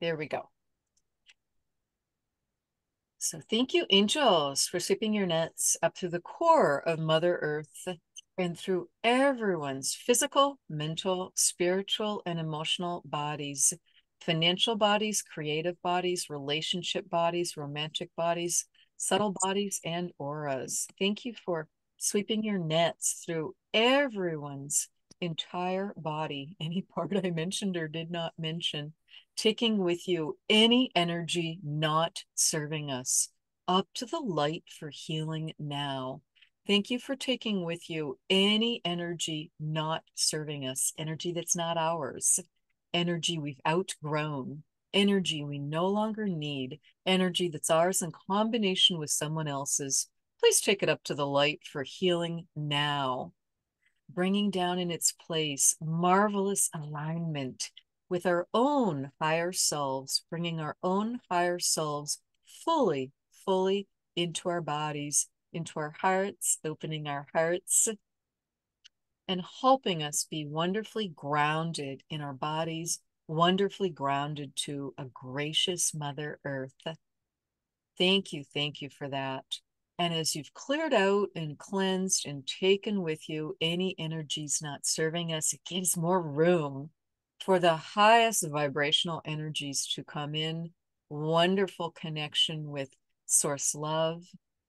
There we go. So thank you, angels, for sweeping your nets up through the core of Mother Earth and through everyone's physical, mental, spiritual, and emotional bodies, financial bodies, creative bodies, relationship bodies, romantic bodies, subtle bodies, and auras. Thank you for sweeping your nets through everyone's entire body, any part I mentioned or did not mention, taking with you any energy not serving us up to the light for healing now. Thank you for taking with you any energy not serving us, energy that's not ours, energy we've outgrown, energy we no longer need, energy that's ours in combination with someone else's. Please take it up to the light for healing now, bringing down in its place marvelous alignment with our own higher selves, bringing our own higher selves fully, fully into our bodies, into our hearts, opening our hearts, and helping us be wonderfully grounded in our bodies, wonderfully grounded to a gracious Mother Earth. Thank you for that. And as you've cleared out and cleansed and taken with you any energies not serving us, it gives more room for the highest vibrational energies to come in. Wonderful connection with source love,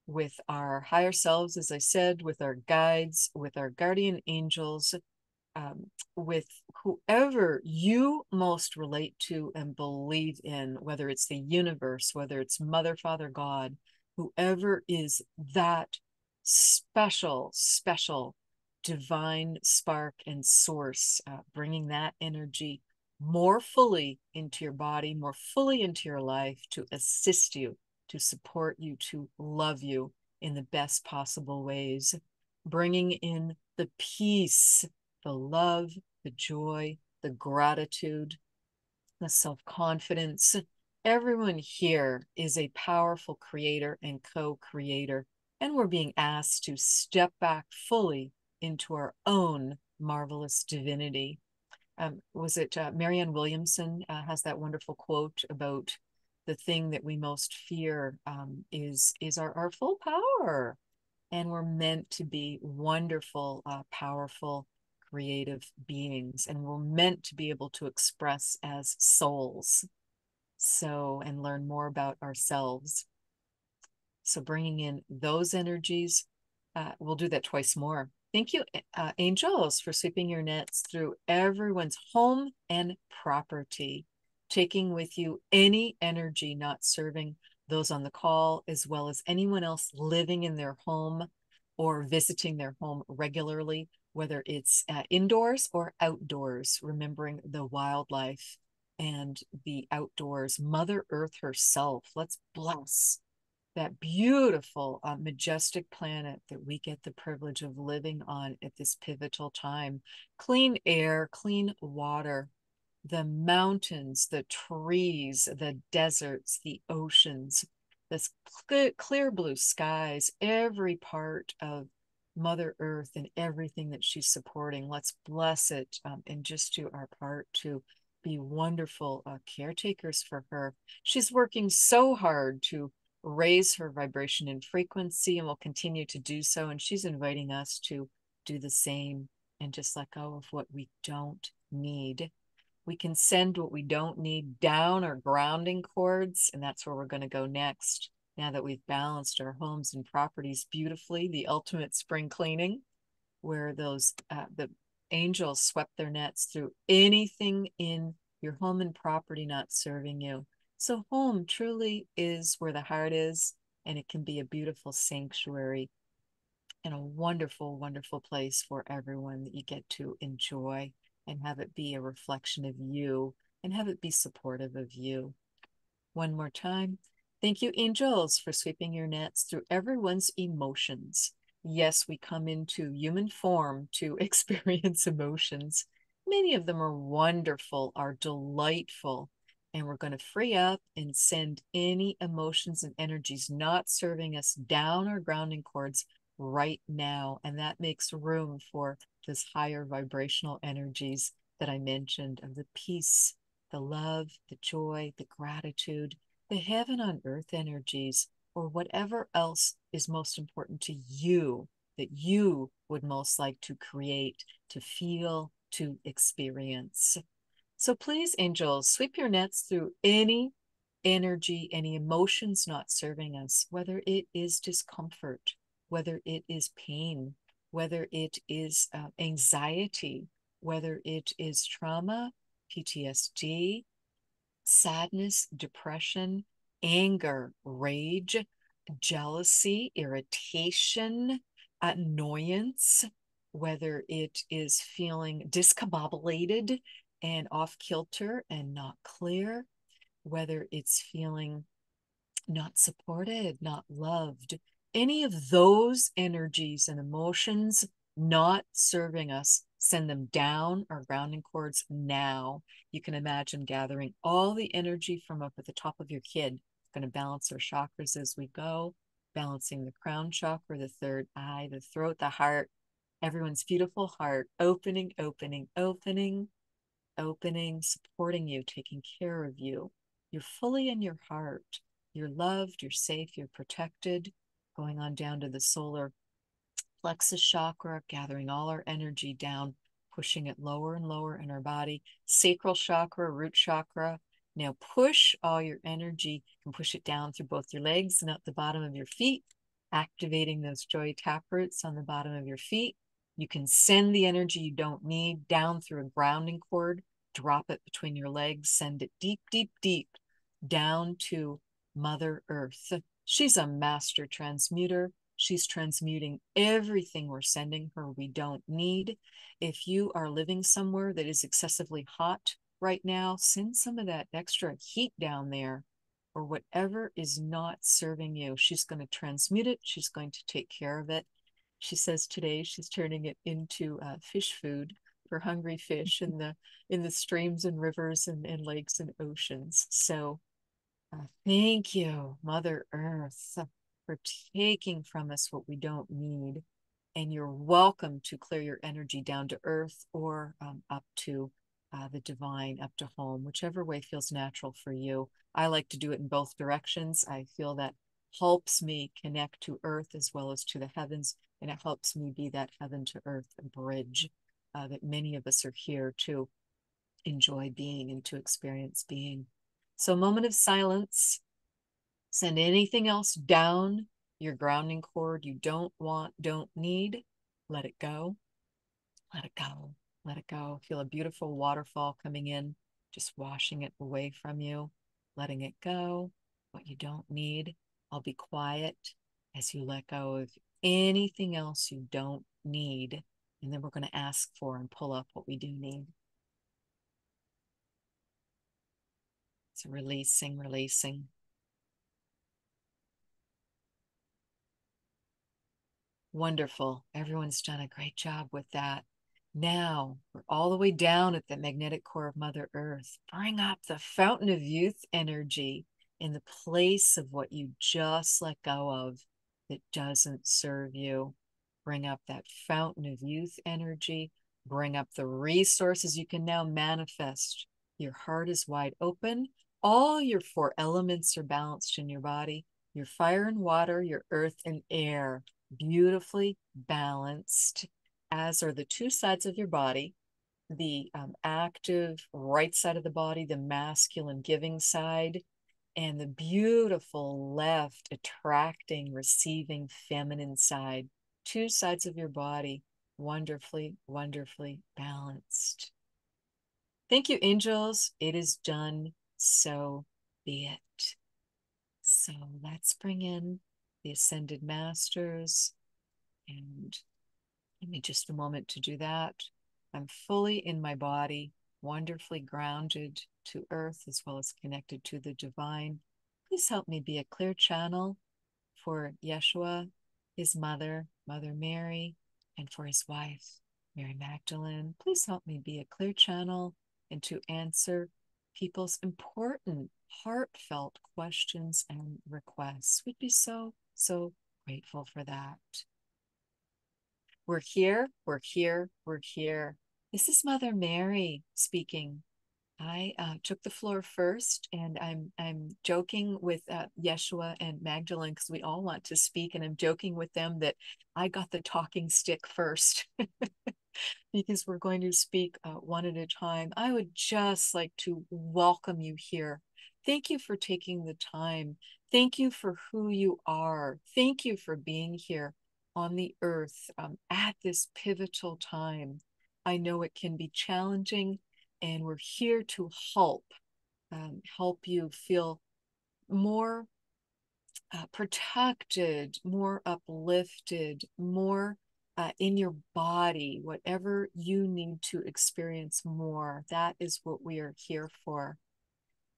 with our higher selves, as I said, with our guides, with our guardian angels, with whoever you most relate to and believe in, whether it's the universe, whether it's Mother, Father, God, whoever is that special, special divine spark and source, bringing that energy more fully into your body, more fully into your life to assist you, to support you, to love you in the best possible ways, bringing in the peace, the love, the joy, the gratitude, the self-confidence. Everyone here is a powerful creator and co-creator, and we're being asked to step back fully into our own marvelous divinity. Was it Marianne Williamson has that wonderful quote about the thing that we most fear is our full power, and we're meant to be wonderful, powerful, creative beings, and we're meant to be able to express as souls, so, and learn more about ourselves. So bringing in those energies, we'll do that twice more. Thank you, angels, for sweeping your nets through everyone's home and property, taking with you any energy not serving those on the call, as well as anyone else living in their home or visiting their home regularly, whether it's indoors or outdoors, remembering the wildlife and the outdoors, Mother Earth herself. Let's bless that beautiful, majestic planet that we get the privilege of living on at this pivotal time. Clean air, clean water, the mountains, the trees, the deserts, the oceans, this clear blue skies, every part of Mother Earth and everything that she's supporting. Let's bless it and just do our part to be wonderful caretakers for her. She's working so hard to raise her vibration and frequency, and will continue to do so. And she's inviting us to do the same and just let go of what we don't need. We can send what we don't need down our grounding cords, and that's where we're going to go next. Now that we've balanced our homes and properties beautifully, the ultimate spring cleaning, where those the angels swept their nets through anything in your home and property not serving you. So home truly is where the heart is, and it can be a beautiful sanctuary and a wonderful, wonderful place for everyone that you get to enjoy and have it be a reflection of you and have it be supportive of you. One more time. Thank you, angels, for sweeping your nets through everyone's emotions. Yes, we come into human form to experience emotions. Many of them are wonderful, are delightful, and we're going to free up and send any emotions and energies not serving us down our grounding cords right now. And that makes room for those higher vibrational energies that I mentioned of the peace, the love, the joy, the gratitude, the heaven on earth energies, or whatever else is most important to you that you would most like to create, to feel, to experience. So please, angels, sweep your nets through any energy, any emotions not serving us, whether it is discomfort, whether it is pain, whether it is anxiety, whether it is trauma, PTSD, sadness, depression, anger, rage, jealousy, irritation, annoyance, whether it is feeling discombobulated and off kilter and not clear, whether it's feeling not supported, not loved, any of those energies and emotions not serving us, send them down our grounding cords now. You can imagine gathering all the energy from up at the top of your kid. It's going to balance our chakras as we go, balancing the crown chakra, the third eye, the throat, the heart, everyone's beautiful heart, opening, opening, opening, opening, supporting you, taking care of you. You're fully in your heart. You're loved, you're safe, you're protected. Going on down to the solar plexus chakra, gathering all our energy down, pushing it lower and lower in our body. Sacral chakra, root chakra. Now push all your energy and push it down through both your legs and up the bottom of your feet, activating those joy tap roots on the bottom of your feet. You can send the energy you don't need down through a grounding cord, drop it between your legs, send it deep, deep, deep down to Mother Earth. She's a master transmuter. She's transmuting everything we're sending her we don't need. If you are living somewhere that is excessively hot right now, send some of that extra heat down there, or whatever is not serving you. She's going to transmute it. She's going to take care of it. She says today she's turning it into fish food for hungry fish in the streams and rivers and lakes and oceans. So thank you, Mother Earth, for taking from us what we don't need. And you're welcome to clear your energy down to earth or up to the divine, up to home, whichever way feels natural for you. I like to do it in both directions. I feel that helps me connect to earth as well as to the heavens, and it helps me be that heaven to earth bridge that many of us are here to enjoy being and to experience being. So, moment of silence. Send anything else down your grounding cord you don't want, don't need. Let it go. Let it go. Let it go. Feel a beautiful waterfall coming in, just washing it away from you, letting it go. What you don't need. I'll be quiet as you let go of anything else you don't need. And then we're going to ask for and pull up what we do need. So releasing, releasing. Wonderful. Everyone's done a great job with that. Now we're all the way down at the magnetic core of Mother Earth. Bring up the fountain of youth energy in the place of what you just let go of that doesn't serve you. Bring up that fountain of youth energy. Bring up the resources you can now manifest. Your heart is wide open. All your four elements are balanced in your body. Your fire and water, your earth and air, beautifully balanced, as are the two sides of your body, the active right side of the body, the masculine giving side, and the beautiful left attracting, receiving feminine side. Two sides of your body, wonderfully, wonderfully balanced. Thank you, angels. It is done. So be it. So let's bring in the Ascended Masters, and give me just a moment to do that. I'm fully in my body, wonderfully grounded to earth as well as connected to the divine. Please help me be a clear channel for Yeshua, his mother, Mother Mary, and for his wife, Mary Magdalene. Please help me be a clear channel and to answer people's important, heartfelt questions and requests. We'd be so, so grateful for that. We're here, we're here, we're here. This is Mother Mary speaking. I took the floor first, and I'm joking with Yeshua and Magdalene because we all want to speak, and I'm joking with them that I got the talking stick first because we're going to speak one at a time. I would just like to welcome you here. Thank you for taking the time. Thank you for who you are. Thank you for being here on the earth at this pivotal time. I know it can be challenging, and we're here to help you feel more protected, more uplifted, more in your body, whatever you need to experience more. That is what we are here for.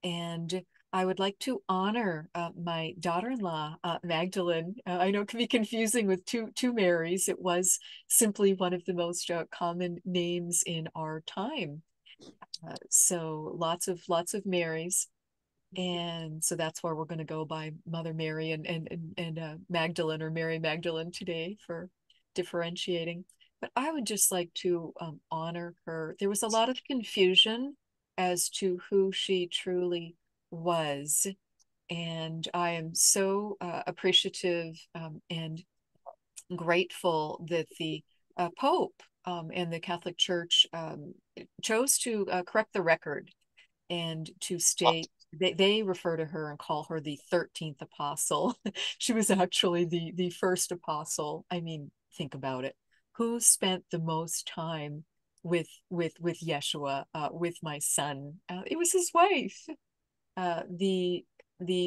And I would like to honor my daughter-in-law, Magdalene. I know it can be confusing with two Marys. It was simply one of the most common names in our time. So lots of Marys, and so that's why we're going to go by Mother Mary and Magdalene, or Mary Magdalene, today for differentiating. But I would just like to honor her. There was a lot of confusion as to who she truly was, and I am so appreciative and grateful that the Pope and the Catholic Church chose to correct the record and to state they refer to her and call her the 13th apostle. She was actually the first apostle. I mean, think about it. Who spent the most time with Yeshua, with my son? It was his wife. The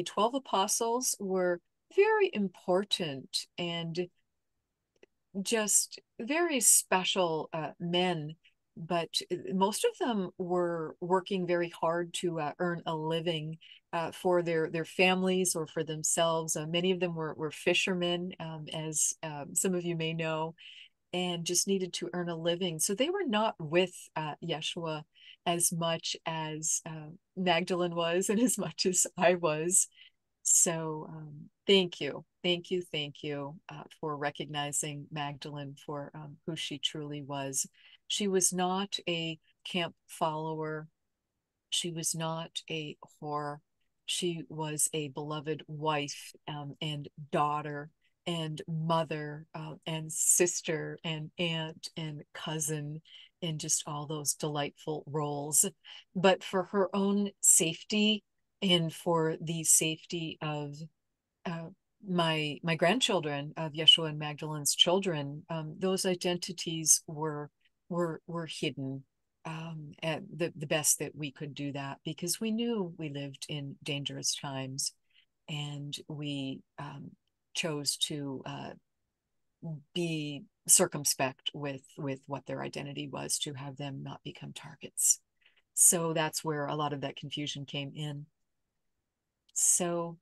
12 apostles were very important and just very special men, but most of them were working very hard to earn a living for their families or for themselves. Many of them were fishermen, as some of you may know, and just needed to earn a living. So they were not with Yeshua as much as Magdalene was, and as much as I was. So thank you for recognizing Magdalene for who she truly was. She was not a camp follower. She was not a whore. She was a beloved wife and daughter and mother and sister and aunt and cousin, and just all those delightful roles. But for her own safety and for the safety of uh, my grandchildren, of Yeshua and Magdalene's children, those identities were hidden at the best that we could do that, because we knew we lived in dangerous times, and we chose to be circumspect with what their identity was, to have them not become targets. So that's where a lot of that confusion came in. So,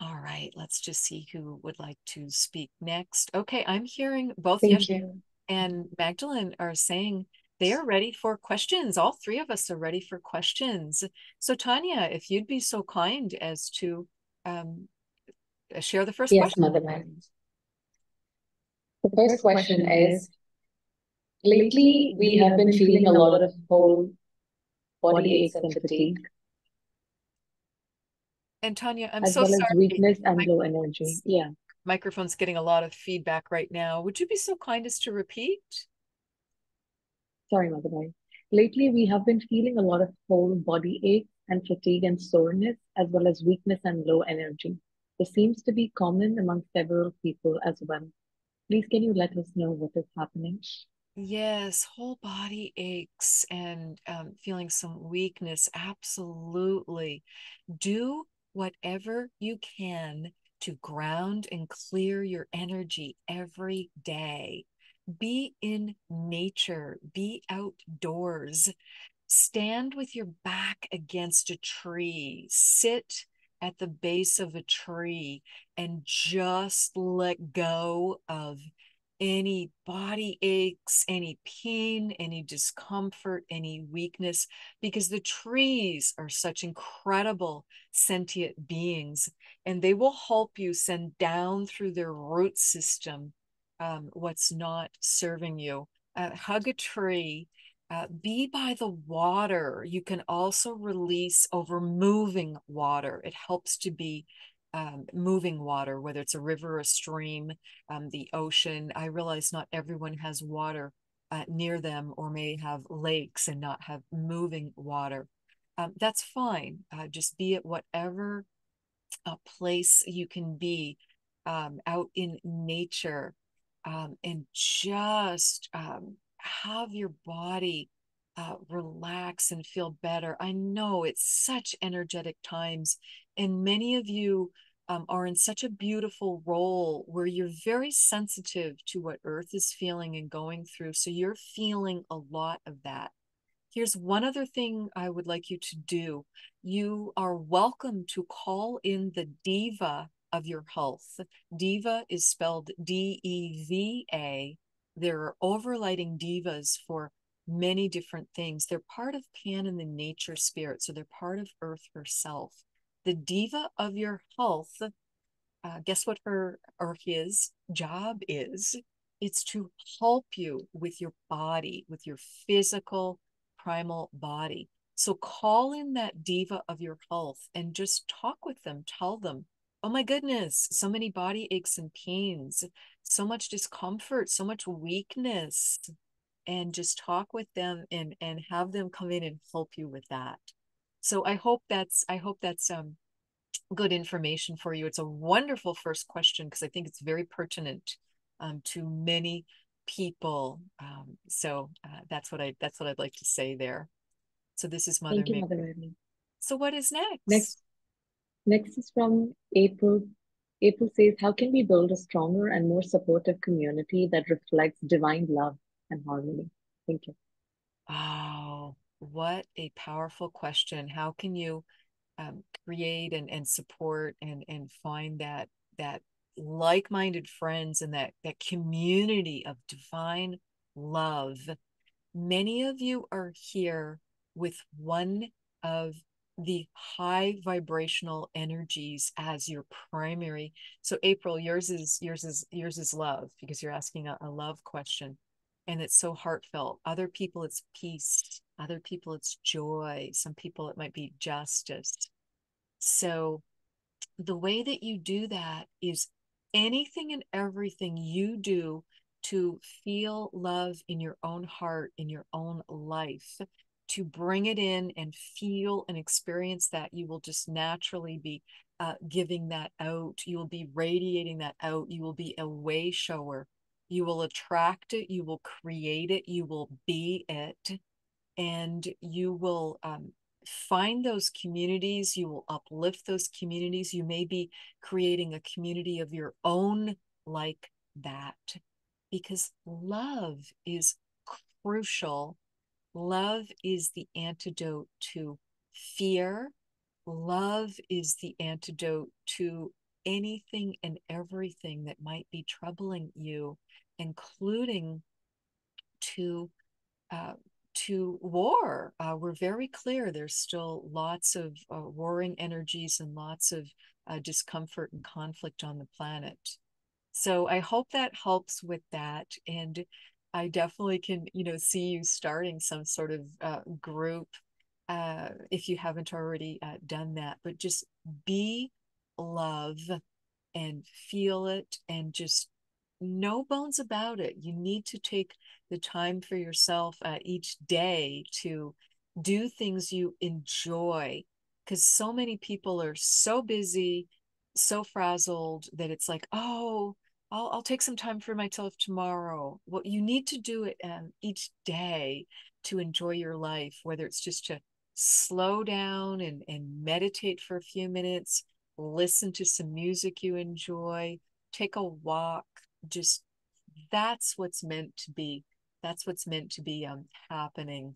all right, let's just see who would like to speak next. Okay, I'm hearing both Thank Yeshua you. and Magdalene are saying they are ready for questions. All three of us are ready for questions. So, Tania, if you'd be so kind as to um, share the first Yes, question. Mother Mary. The first question is, lately we have been feeling a lot of whole body aches and fatigue, And Tania, I'm as so well as sorry. weakness and My low energy. Yeah, microphone's getting a lot of feedback right now. Would you be so kind as to repeat? sorry, Mother Mary. Lately we have been feeling a lot of whole body ache and fatigue and soreness, as well as weakness and low energy. This seems to be common among several people as well. Please, can you let us know what is happening? Yes, whole body aches and feeling some weakness. Absolutely. Do whatever you can to ground and clear your energy every day. Be in nature, be outdoors. Stand with your back against a tree, sit at the base of a tree, and just let go of any body aches, any pain, any discomfort, any weakness, because the trees are such incredible sentient beings, and they will help you send down through their root system what's not serving you. Hug a tree Be by the water. You can also release over moving water. It helps to be moving water, whether it's a river, a stream, the ocean. I realize not everyone has water near them or may have lakes and not have moving water. That's fine. Just be at whatever place you can be out in nature, and just have your body relax and feel better. I know it's such energetic times, and many of you are in such a beautiful role where you're very sensitive to what Earth is feeling and going through. So you're feeling a lot of that. Here's one other thing I would like you to do. You are welcome to call in the diva of your health. Diva is spelled D-E-V-A. There are overlighting divas for many different things. They're part of Pan and the nature spirit, so they're part of Earth herself. The diva of your health, guess what her or his job is? It's to help you with your body, with your physical, primal body. So call in that diva of your health and just talk with them. Tell them, oh my goodness, so many body aches and pains, so much discomfort, so much weakness. And just talk with them and have them come in and help you with that. So I hope that's good information for you. It's a wonderful first question because I think it's very pertinent to many people. That's what I'd like to say there. So this is Mother Thank you, Mary. Mother Mary. So what is next? Next, next is from April. April says, how can we build a stronger and more supportive community that reflects divine love and harmony? Thank you. Oh, what a powerful question. How can you create and support and find that like-minded friends and that community of divine love? Many of you are here with one of the high vibrational energies as your primary. So April, yours is love, because you're asking a love question, and it's so heartfelt. Other people it's peace, other people it's joy, some people it might be justice. So the way that you do that is anything and everything you do to feel love in your own heart, in your own life, to bring it in and feel and experience that, you will just naturally be giving that out. You will be radiating that out. You will be a way shower. You will attract it. You will create it. You will be it. And you will find those communities, you will uplift those communities. You may be creating a community of your own like that, because love is crucial. Love is the antidote to fear. Love is the antidote to anything and everything that might be troubling you, including to uh, war. We're very clear there's still lots of warring energies and lots of discomfort and conflict on the planet. So I hope that helps with that. And I definitely can, see you starting some sort of group if you haven't already done that. But just be love and feel it, and just no bones about it. You need to take the time for yourself each day to do things you enjoy, because so many people are so busy, so frazzled, that it's like, oh, I'll take some time for myself tomorrow. Well, you need to do it each day to enjoy your life, whether it's just to slow down and meditate for a few minutes, listen to some music you enjoy, take a walk. Just that's what's meant to be. That's what's meant to be happening.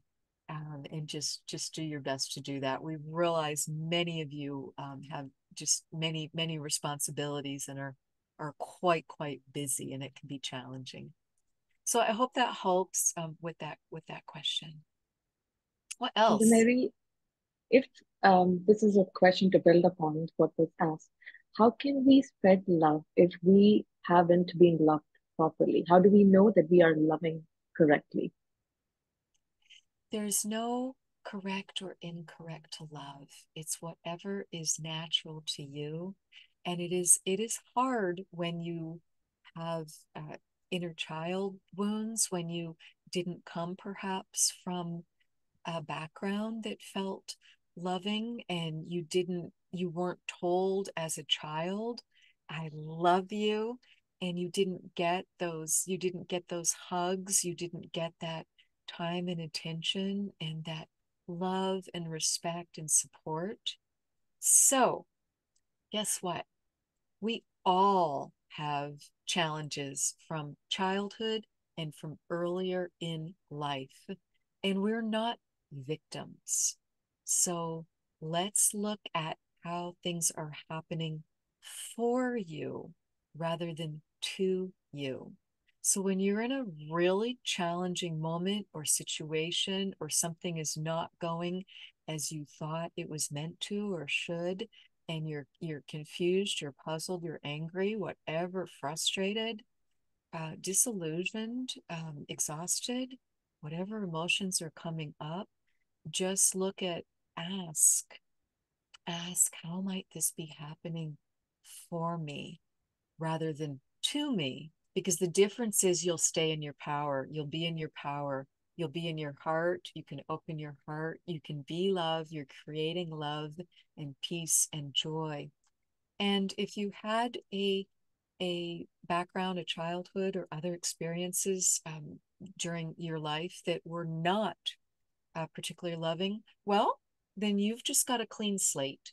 And just do your best to do that. We realize many of you have just many responsibilities and are quite busy, and it can be challenging. So I hope that helps with that question. What Mother else? Mary, if this is a question to build upon what was asked, how can we spread love if we haven't been loved properly? How do we know that we are loving correctly? there's no correct or incorrect love. It's whatever is natural to you. And it is hard when you have inner child wounds, when you didn't come perhaps from a background that felt loving, and you weren't told as a child, I love you. And you didn't get those hugs, you didn't get that time and attention and that love and respect and support. So guess what? We all have challenges from childhood and from earlier in life, and we're not victims. So let's look at how things are happening for you rather than to you. So when you're in a really challenging moment or situation, or something is not going as you thought it was meant to or should, and you're confused, you're puzzled, you're angry, whatever, frustrated, disillusioned, exhausted, whatever emotions are coming up, just look at, ask, how might this be happening for me rather than to me? Because the difference is you'll stay in your power, you'll be in your power, you'll be in your heart, you can open your heart, you can be love, you're creating love and peace and joy. And if you had a background, a childhood, or other experiences during your life that were not particularly loving, well, then you've just got a clean slate.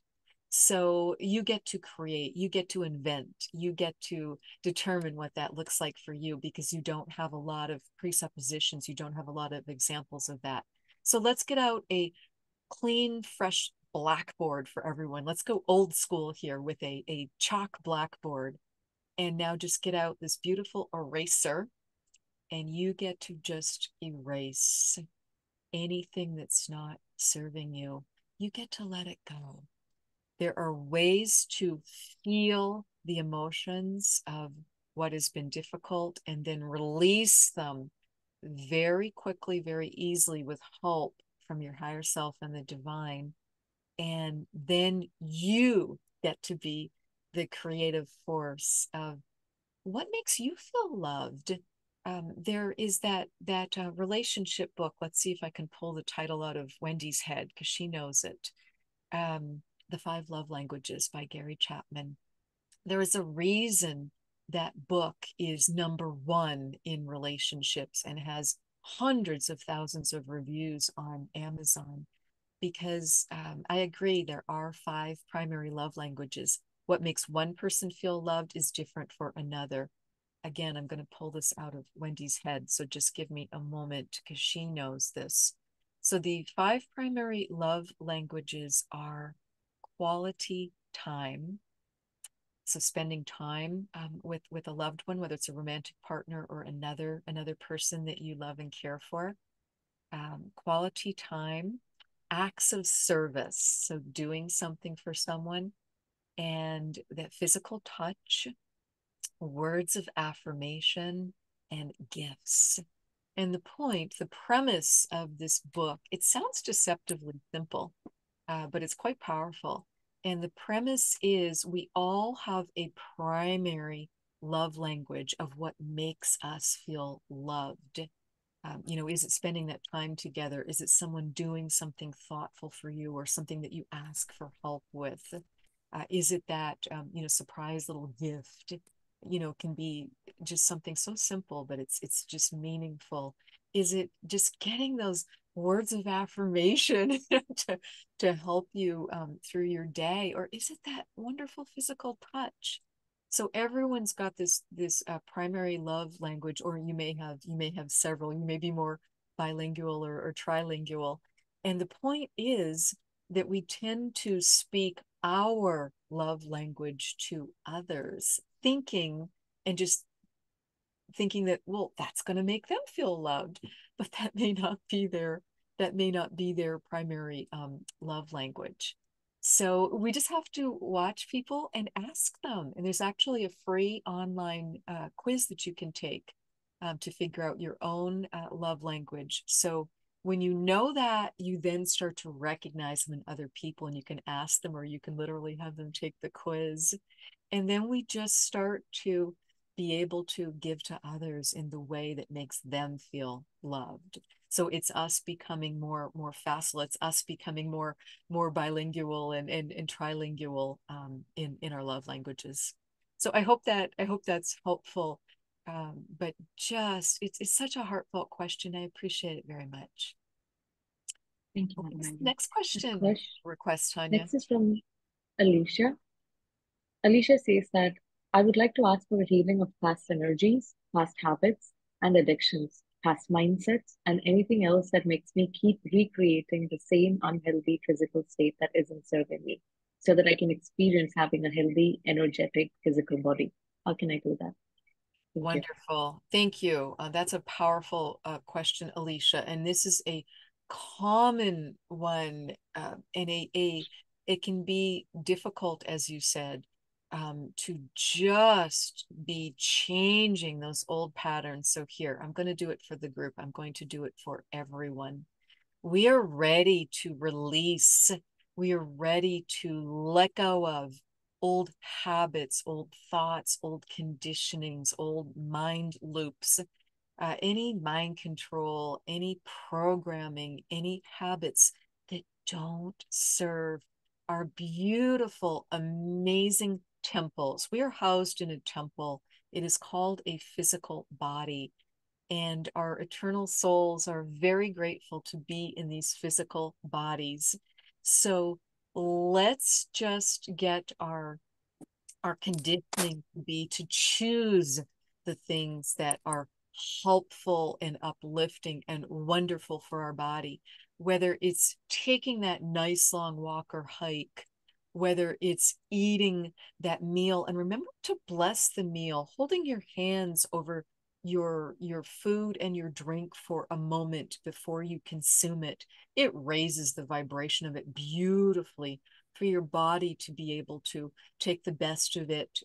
So you get to create, you get to invent, you get to determine what that looks like for you, because you don't have a lot of presuppositions, you don't have a lot of examples of that. So let's get out a clean, fresh blackboard for everyone. Let's go old school here with a chalk blackboard. And now just get out this beautiful eraser, and you get to just erase anything that's not serving you. You get to let it go. There are ways to feel the emotions of what has been difficult and then release them very quickly, very easily, with help from your higher self and the divine. And then you get to be the creative force of what makes you feel loved. There is that relationship book. Let's see if I can pull the title out of Wendy's head, because she knows it. The Five Love Languages by Gary Chapman. There is a reason that book is number one in relationships and has hundreds of thousands of reviews on Amazon, because I agree, there are five primary love languages. What makes one person feel loved is different for another. Again, I'm going to pull this out of Wendy's head, so just give me a moment, because she knows this. So the five primary love languages are quality time. So spending time with a loved one, whether it's a romantic partner or another person that you love and care for. Quality time, acts of service, so doing something for someone, and that physical touch, words of affirmation, and gifts. And the premise of this book, it sounds deceptively simple, but it's quite powerful. And the premise is we all have a primary love language of what makes us feel loved. Is it spending that time together? Is it someone doing something thoughtful for you, or something that you ask for help with? Is it that, surprise little gift? Can be just something so simple, but it's just meaningful. Is it just getting those words of affirmation to help you through your day? Or is it that wonderful physical touch? So everyone's got this primary love language, or you may have several. You may be more bilingual or trilingual. And the point is that we tend to speak our love language to others, thinking that, well, that's going to make them feel loved, but that may not be their primary love language. So we just have to watch people and ask them. And there's actually a free online quiz that you can take to figure out your own love language. So when you know that, you then start to recognize them in other people, and you can ask them, or you can literally have them take the quiz. And then we just start to be able to give to others in the way that makes them feel loved. So it's us becoming more facile. It's us becoming more bilingual and trilingual in our love languages. So I hope that's helpful. But just it's such a heartfelt question. I appreciate it very much. Thank you, Okay, Madam Maggie. next question Question. request, Tanya. Next is from Alicia. Alicia says that I would like to ask for a healing of past energies, past habits, and addictions, past mindsets, and anything else that makes me keep recreating the same unhealthy physical state that isn't serving me, so that I can experience having a healthy, energetic physical body. How can I do that? Thank you. Wonderful. Thank you. That's a powerful question, Alicia. And this is a common one, and it can be difficult, as you said, to just be changing those old patterns. So here, I'm going to do it for the group. I'm going to do it for everyone. We are ready to release. We are ready to let go of old habits, old thoughts, old conditionings, old mind loops, any mind control, any programming, any habits that don't serve our beautiful, amazing temples. We are housed in a temple. It is called a physical body. And our eternal souls are very grateful to be in these physical bodies. So let's just get our conditioning to be to choose the things that are helpful and uplifting and wonderful for our body, whether it's taking that nice long walk or hike, whether it's eating that meal. And remember to bless the meal, holding your hands over your food and your drink for a moment before you consume it. It raises the vibration of it beautifully for your body to be able to take the best of it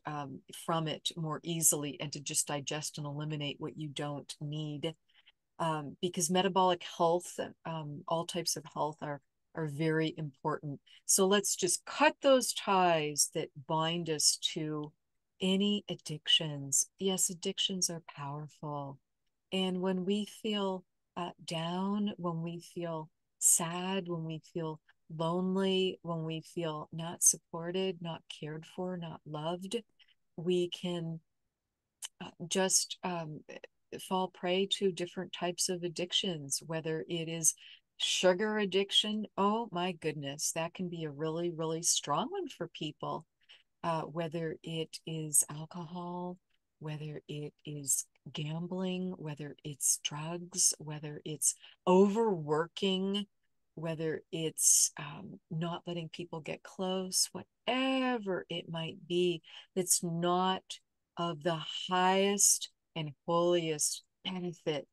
from it more easily, and to just digest and eliminate what you don't need. Because metabolic health, all types of health are very important. So let's just cut those ties that bind us to any addictions. Yes, addictions are powerful. And when we feel down, when we feel sad, when we feel lonely, when we feel not supported, not cared for, not loved, we can just fall prey to different types of addictions, whether it is sugar addiction. Oh my goodness, that can be a really strong one for people. Whether it is alcohol, whether it is gambling, whether it's drugs, whether it's overworking, whether it's not letting people get close, whatever it might be, that's not of the highest and holiest benefit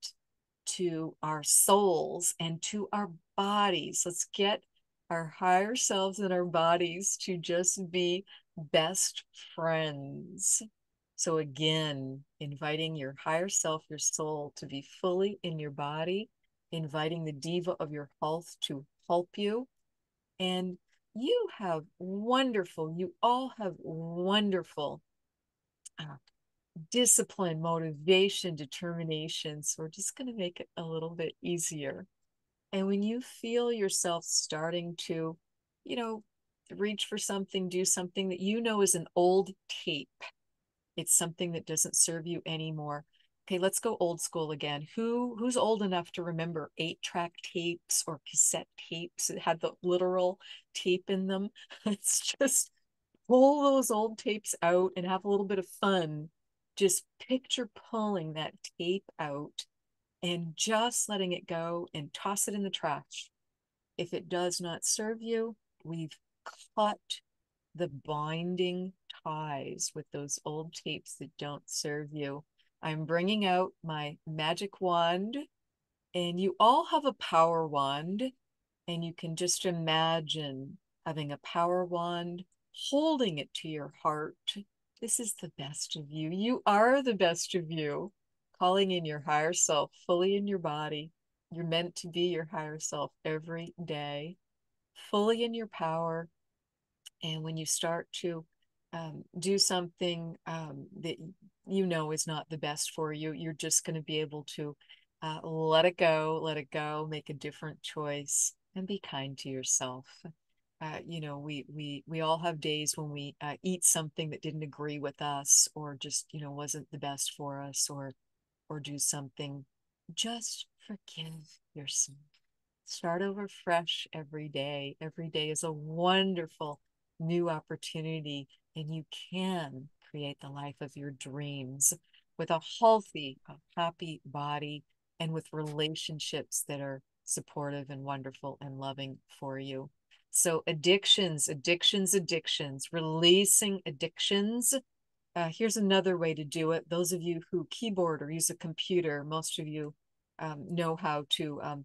to our souls and to our bodies. Let's get our higher selves and our bodies to just be best friends. So, again, inviting your higher self, your soul, to be fully in your body, inviting the diva of your health to help you. And you all have wonderful uh, discipline, motivation, determination. So, we're just going to make it a little bit easier. And when you feel yourself starting to, you know, reach for something, do something that you know is an old tape, it's something that doesn't serve you anymore. Okay, let's go old school again. Who's old enough to remember 8-track tapes or cassette tapes that had the literal tape in them? It's just pull those old tapes out and have a little bit of fun. Just picture pulling that tape out and just letting it go and toss it in the trash. If it does not serve you, we've cut the binding ties with those old tapes that don't serve you. I'm bringing out my magic wand, and you all have a power wand, and you can just imagine having a power wand, holding it to your heart. This is the best of you. You are the best of you. Calling in your higher self fully in your body. You're meant to be your higher self every day, fully in your power. And when you start to do something that you know is not the best for you, you're just going to be able to let it go, make a different choice, and be kind to yourself. We all have days when we eat something that didn't agree with us, or just wasn't the best for us, or do something. Just forgive yourself. Start over fresh every day. Every day is a wonderful new opportunity, and you can create the life of your dreams with a healthy, a happy body, and with relationships that are supportive and wonderful and loving for you. So, addictions, releasing addictions. Here's another way to do it. Those of you who keyboard or use a computer, most of you know how to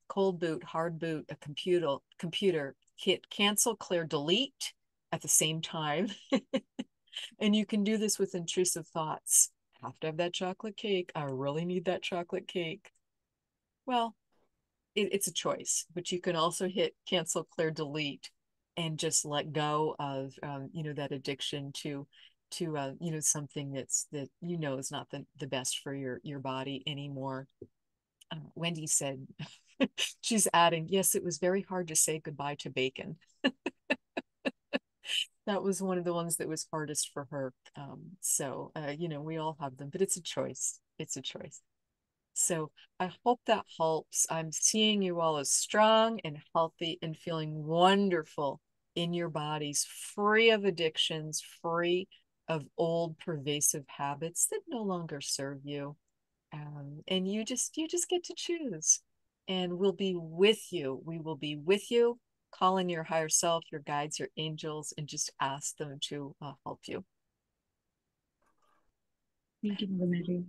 cold boot, hard boot a computer, hit cancel, clear, delete at the same time. And you can do this with intrusive thoughts. I have to have that chocolate cake. I really need that chocolate cake. Well, it's a choice, but you can also hit cancel, clear, delete, and just let go of that addiction to something that is not the best for your body anymore. Wendy said, she's adding, yes, it was very hard to say goodbye to bacon. That was one of the ones that was hardest for her. We all have them, but it's a choice. It's a choice. So I hope that helps. I'm seeing you all as strong and healthy and feeling wonderful in your bodies, free of addictions, free of old pervasive habits that no longer serve you. And you just get to choose, and we'll be with you. We will be with you. Call in your higher self, your guides, your angels, and just ask them to help you. Thank you, Mother Mary.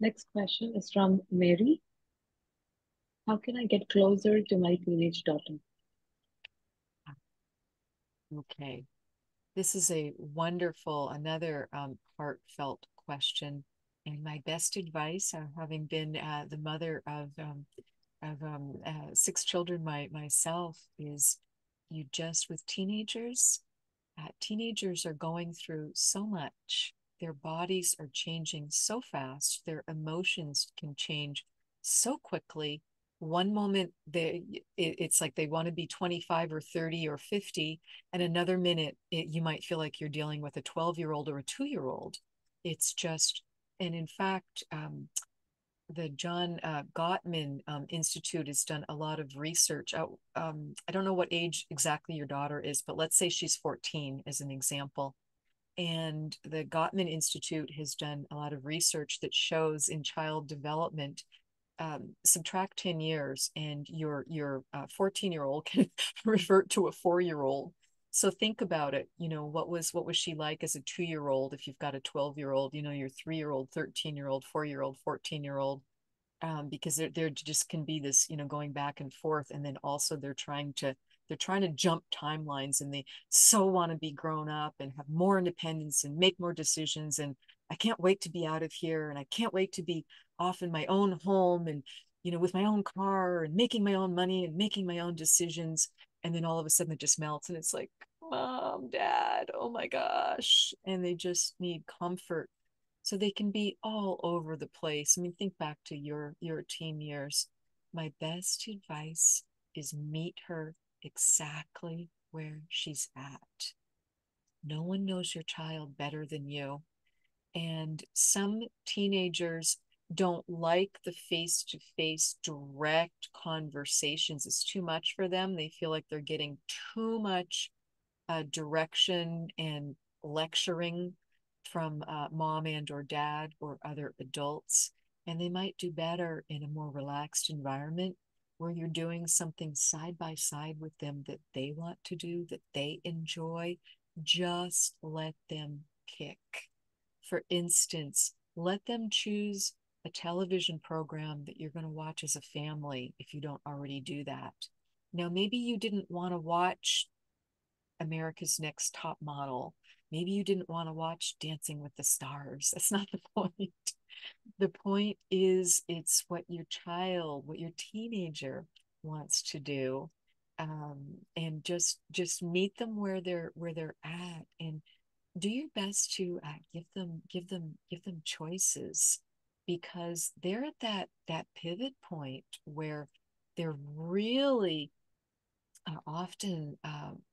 Next question is from Mary. How can I get closer to my teenage daughter? Okay, this is a wonderful, another heartfelt question. And my best advice, having been the mother of 6 children myself, is you just with teenagers are going through so much. Their bodies are changing so fast. Their emotions can change so quickly. One moment it's like they want to be 25 or 30 or 50, and another minute you might feel like you're dealing with a 12-year-old or a 2-year-old. It's just, and in fact, the John Gottman Institute has done a lot of research. I don't know what age exactly your daughter is, but let's say she's 14 as an example. And the Gottman Institute has done a lot of research that shows in child development, subtract 10 years and your 14-year-old can revert to a 4-year-old. So think about it. What was she like as a 2-year-old? If you've got a 12-year-old, your 3-year-old, 13-year-old, 4-year-old, 14-year-old, because there just can be this, going back and forth. And then also they're trying to jump timelines, and they so want to be grown up and have more independence and make more decisions. And I can't wait to be out of here. And I can't wait to be off in my own home and, with my own car and making my own money and making my own decisions. And then all of a sudden it just melts and it's like, Mom, Dad, oh my gosh. And they just need comfort, so they can be all over the place. I mean, think back to your teen years. My best advice is meet her exactly where she's at. No one knows your child better than you. And some teenagers don't like the face to face direct conversations. It's too much for them. They feel like they're getting too much direction and lecturing from mom and or dad or other adults. And they might do better in a more relaxed environment where you're doing something side by side with them that they want to do, that they enjoy. Just let them kick. For instance, let them choose a television program that you're going to watch as a family if you don't already do that. Now, maybe you didn't want to watch America's Next Top Model, Maybe you didn't want to watch Dancing with the Stars. That's not the point. The point is it's what your child, what your teenager wants to do. And just meet them where they're at, and do your best to give them choices, because they're at that pivot point where they're really often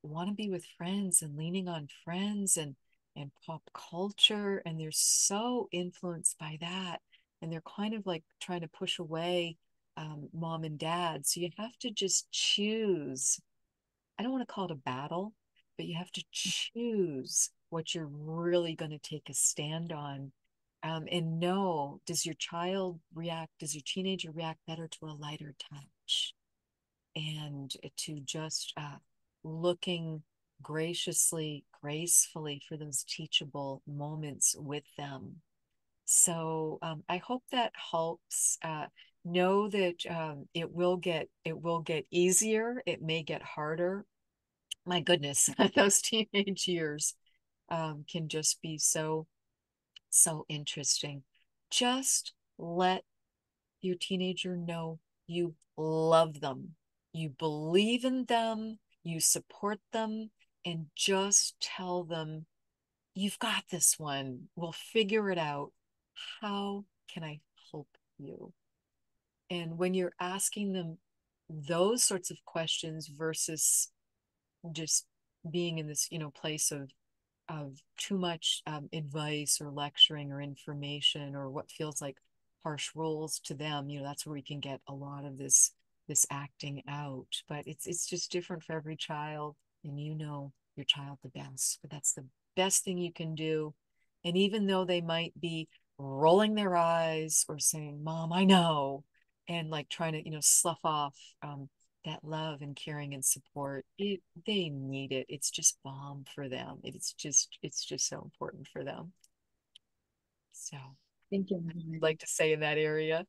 want to be with friends and leaning on friends and pop culture, and they're so influenced by that, and they're kind of like trying to push away mom and dad. So you have to just choose. I don't want to call it a battle, but you have to choose what you're really going to take a stand on. And know, does your child react, does your teenager react better to a lighter touch? And to just looking graciously, gracefully for those teachable moments with them. So I hope that helps. Know that it will get easier. It may get harder. My goodness, those teenage years can just be so interesting. Just let your teenager know you love them, you believe in them, you support them, and just tell them, you've got this one. We'll figure it out. How can I help you? And when you're asking them those sorts of questions versus just being in this, place of too much advice or lecturing or information or what feels like harsh rules to them, that's where we can get a lot of this acting out. But it's just different for every child, and your child the best. But that's the best thing you can do. And even though they might be rolling their eyes or saying, "Mom, I know," and like trying to slough off that love and caring and support, they need it. It's just balm for them. It's just so important for them. So Thank you, I'd Madam. like to say in that area.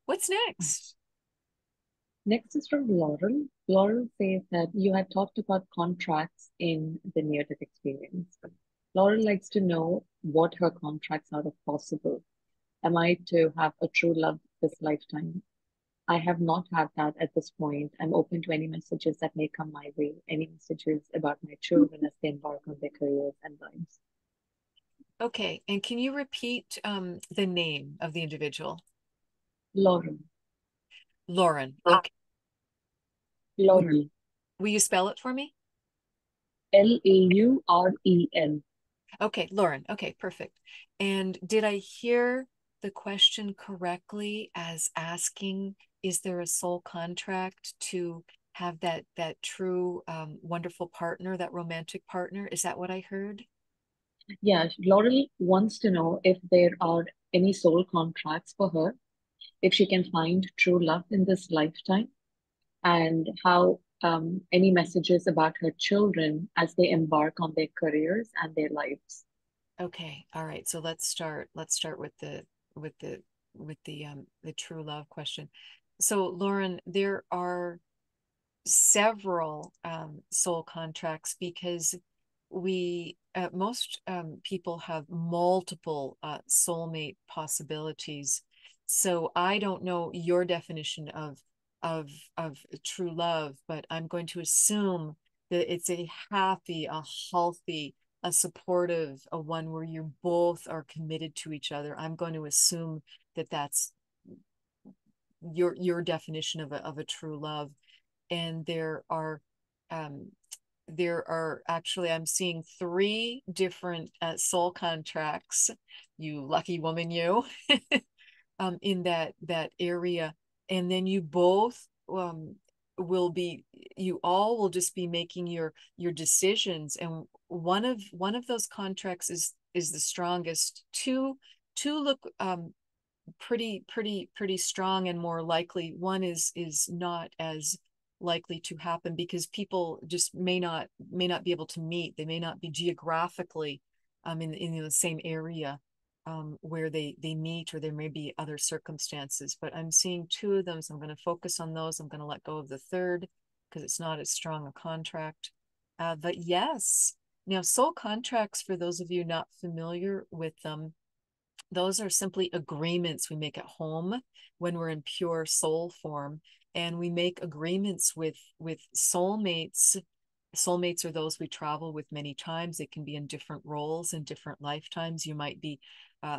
What's next? Next is from Laurel. Laurel says that you had talked about contracts in the near-death experience. Laurel likes to know what her contracts are if possible. Am I to have a true love this lifetime? I have not had that at this point. I'm open to any messages that may come my way, any messages about my children as they embark on their careers and lives. Okay, and can you repeat the name of the individual? Laurel. Lauren. Okay. Will, Laurel. will you spell it for me? Laurel. Okay, Lauren. Okay, perfect. And did I hear the question correctly as asking, is there a soul contract to have that true wonderful partner, that romantic partner? Is that what I heard? Yeah, Laurel wants to know if there are any soul contracts for her, if she can find true love in this lifetime, and how any messages about her children as they embark on their careers and their lives. Okay, all right. So let's start with the true love question. So Lauren, there are several soul contracts, because we most people have multiple soulmate possibilities. So I don't know your definition of true love, but I'm going to assume that it's a happy, a healthy, a supportive, a one where you both are committed to each other. I'm going to assume that that's your definition of a true love. And um, there are actually, I'm seeing three different soul contracts. You lucky woman, you, in that area. And then you both will be, you all will just be making your decisions. And one of those contracts is the strongest. Two look pretty strong and more likely. One is not as likely to happen, because people just may not be able to meet. They may not be geographically in the same area where they meet, or there may be other circumstances. But I'm seeing two of them, so I'm going to focus on those. I'm going to let go of the third because it's not as strong a contract. But yes, Now, soul contracts, for those of you not familiar with them, those are simply agreements we make at home when we're in pure soul form, and we make agreements with soulmates. Soulmates are those we travel with many times. They can be in different roles in different lifetimes. You might be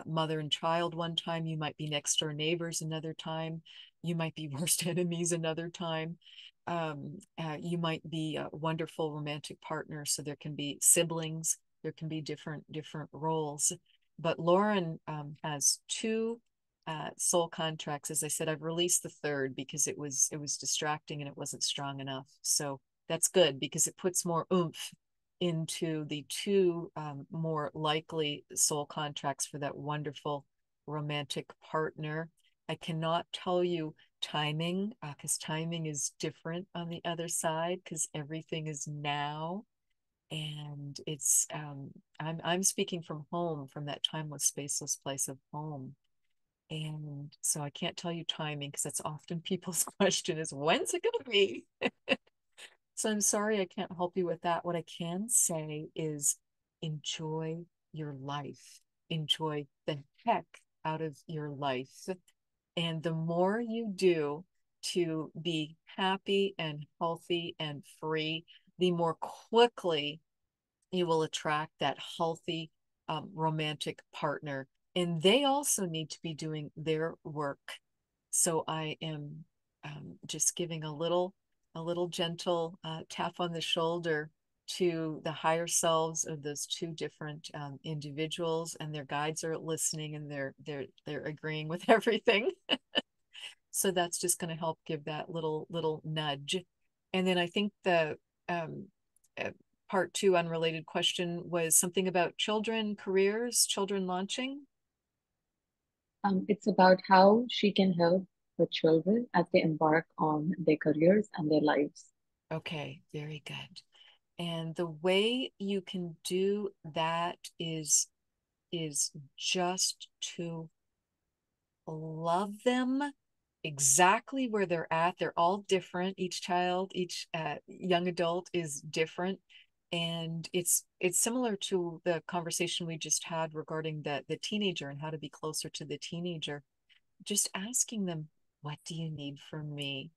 mother and child one time, you might be next door neighbors another time, you might be worst enemies another time. You might be a wonderful romantic partner, so there can be siblings, there can be different roles. But Lauren has two soul contracts. As I said, I've released the third because it was distracting and it wasn't strong enough. So that's good because it puts more oomph into the two more likely soul contracts for that wonderful romantic partner. I cannot tell you timing because timing is different on the other side because everything is now, and it's I'm speaking from home, from that timeless spaceless place of home. And so I can't tell you timing because that's often people's question is when's it going to be. So I'm sorry I can't help you with that. What I can say is enjoy your life, enjoy the heck out of your life. And the more you do to be happy and healthy and free, the more quickly you will attract that healthy romantic partner. And they also need to be doing their work. So I am just giving a little gentle tap on the shoulder to the higher selves of those two different individuals, and their guides are listening and they're agreeing with everything. So that's just going to help give that little nudge. And then I think the um, uh, part two unrelated question was something about children, careers, children launching. It's about how she can help the children as they embark on their careers and their lives. Okay, very good. And the way you can do that is just to love them exactly where they're at. They're all different. Each child, each young adult is different. And it's similar to the conversation we just had regarding the teenager and how to be closer to the teenager. Just asking them, what do you need from me?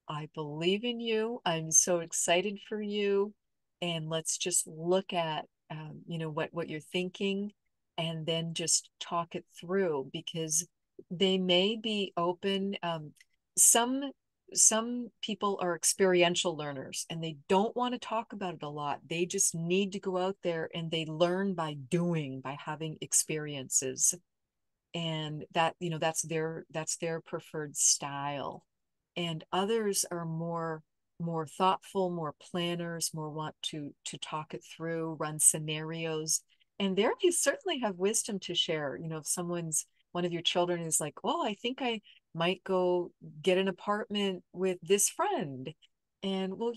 I believe in you. I'm so excited for you. And let's just look at, what you're thinking, and then just talk it through because they may be open. Some some people are experiential learners and they don't want to talk about it a lot. They just need to go out there and they learn by doing, by having experiences, and that that's their preferred style. And others are more thoughtful, more planners, more want to talk it through, run scenarios, and there you certainly have wisdom to share. If one of your children is like, oh, I think I might go get an apartment with this friend, and well,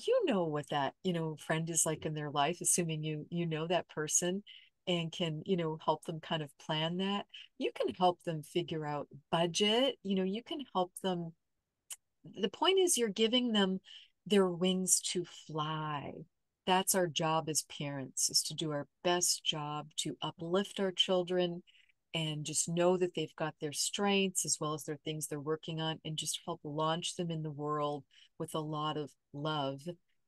what that friend is like in their life, assuming you know that person and can help them kind of plan that. You can help them figure out budget. You can help them. The point is you're giving them their wings to fly. That's our job as parents, is to do our best job to uplift our children and just know that they've got their strengths as well as their things they're working on, and just help launch them in the world with a lot of love.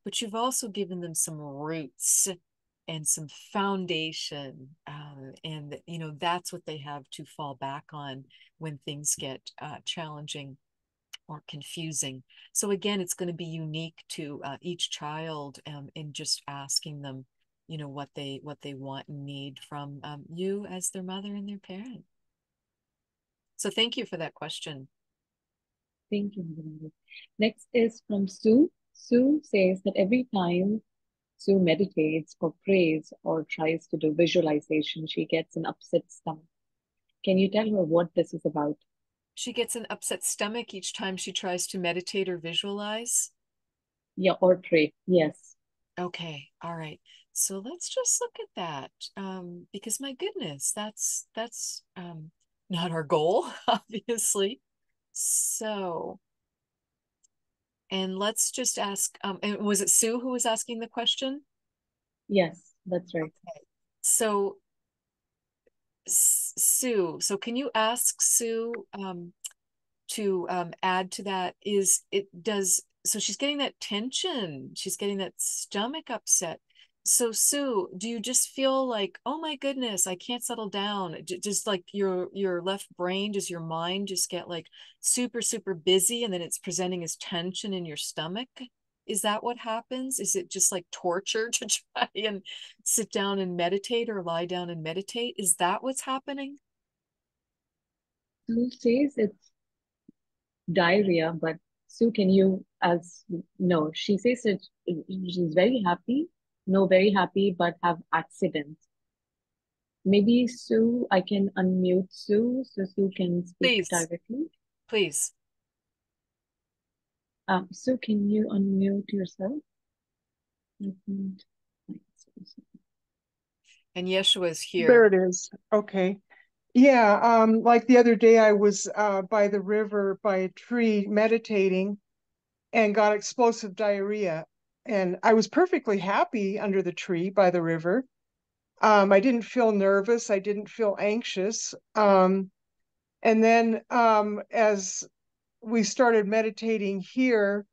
But you've also given them some roots and some foundation, and that's what they have to fall back on when things get challenging or confusing. So again, it's going to be unique to each child, in just asking them, what they want and need from you as their mother and their parent. So thank you for that question. Thank you, Madam. Next is from Sue. Sue says that every time Sue meditates or prays or tries to do visualization, she gets an upset stomach. Can you tell her what this is about? She gets an upset stomach each time she tries to meditate or visualize. Yeah, or pray. Yes. Okay, all right. So let's just look at that, because my goodness, that's not our goal, obviously. So, and let's just ask, and was it Sue who was asking the question? Yes. That's right. So Sue, so can you ask Sue to add to that? Is it does so she's getting that tension, she's getting that stomach upset. So Sue, do you just feel like, oh my goodness, I can't settle down? Just like your left brain, does your mind just get like super, super busy and then it's presenting as tension in your stomach? Is that what happens? Is it just like torture to try and sit down and meditate or lie down and meditate? Is that what's happening? Sue says it's diarrhea, but Sue, can you, as no, she says it, she's very happy, no, very happy, but have accidents. Maybe Sue, I can unmute Sue so Sue can speak Please, directly. please. Sue, can you unmute yourself? And Yeshua is There here. it is. Okay. Yeah, like the other day I was by the river by a tree meditating and got explosive diarrhea. And I was perfectly happy under the tree by the river. I didn't feel nervous. I didn't feel anxious. And then as we started meditating here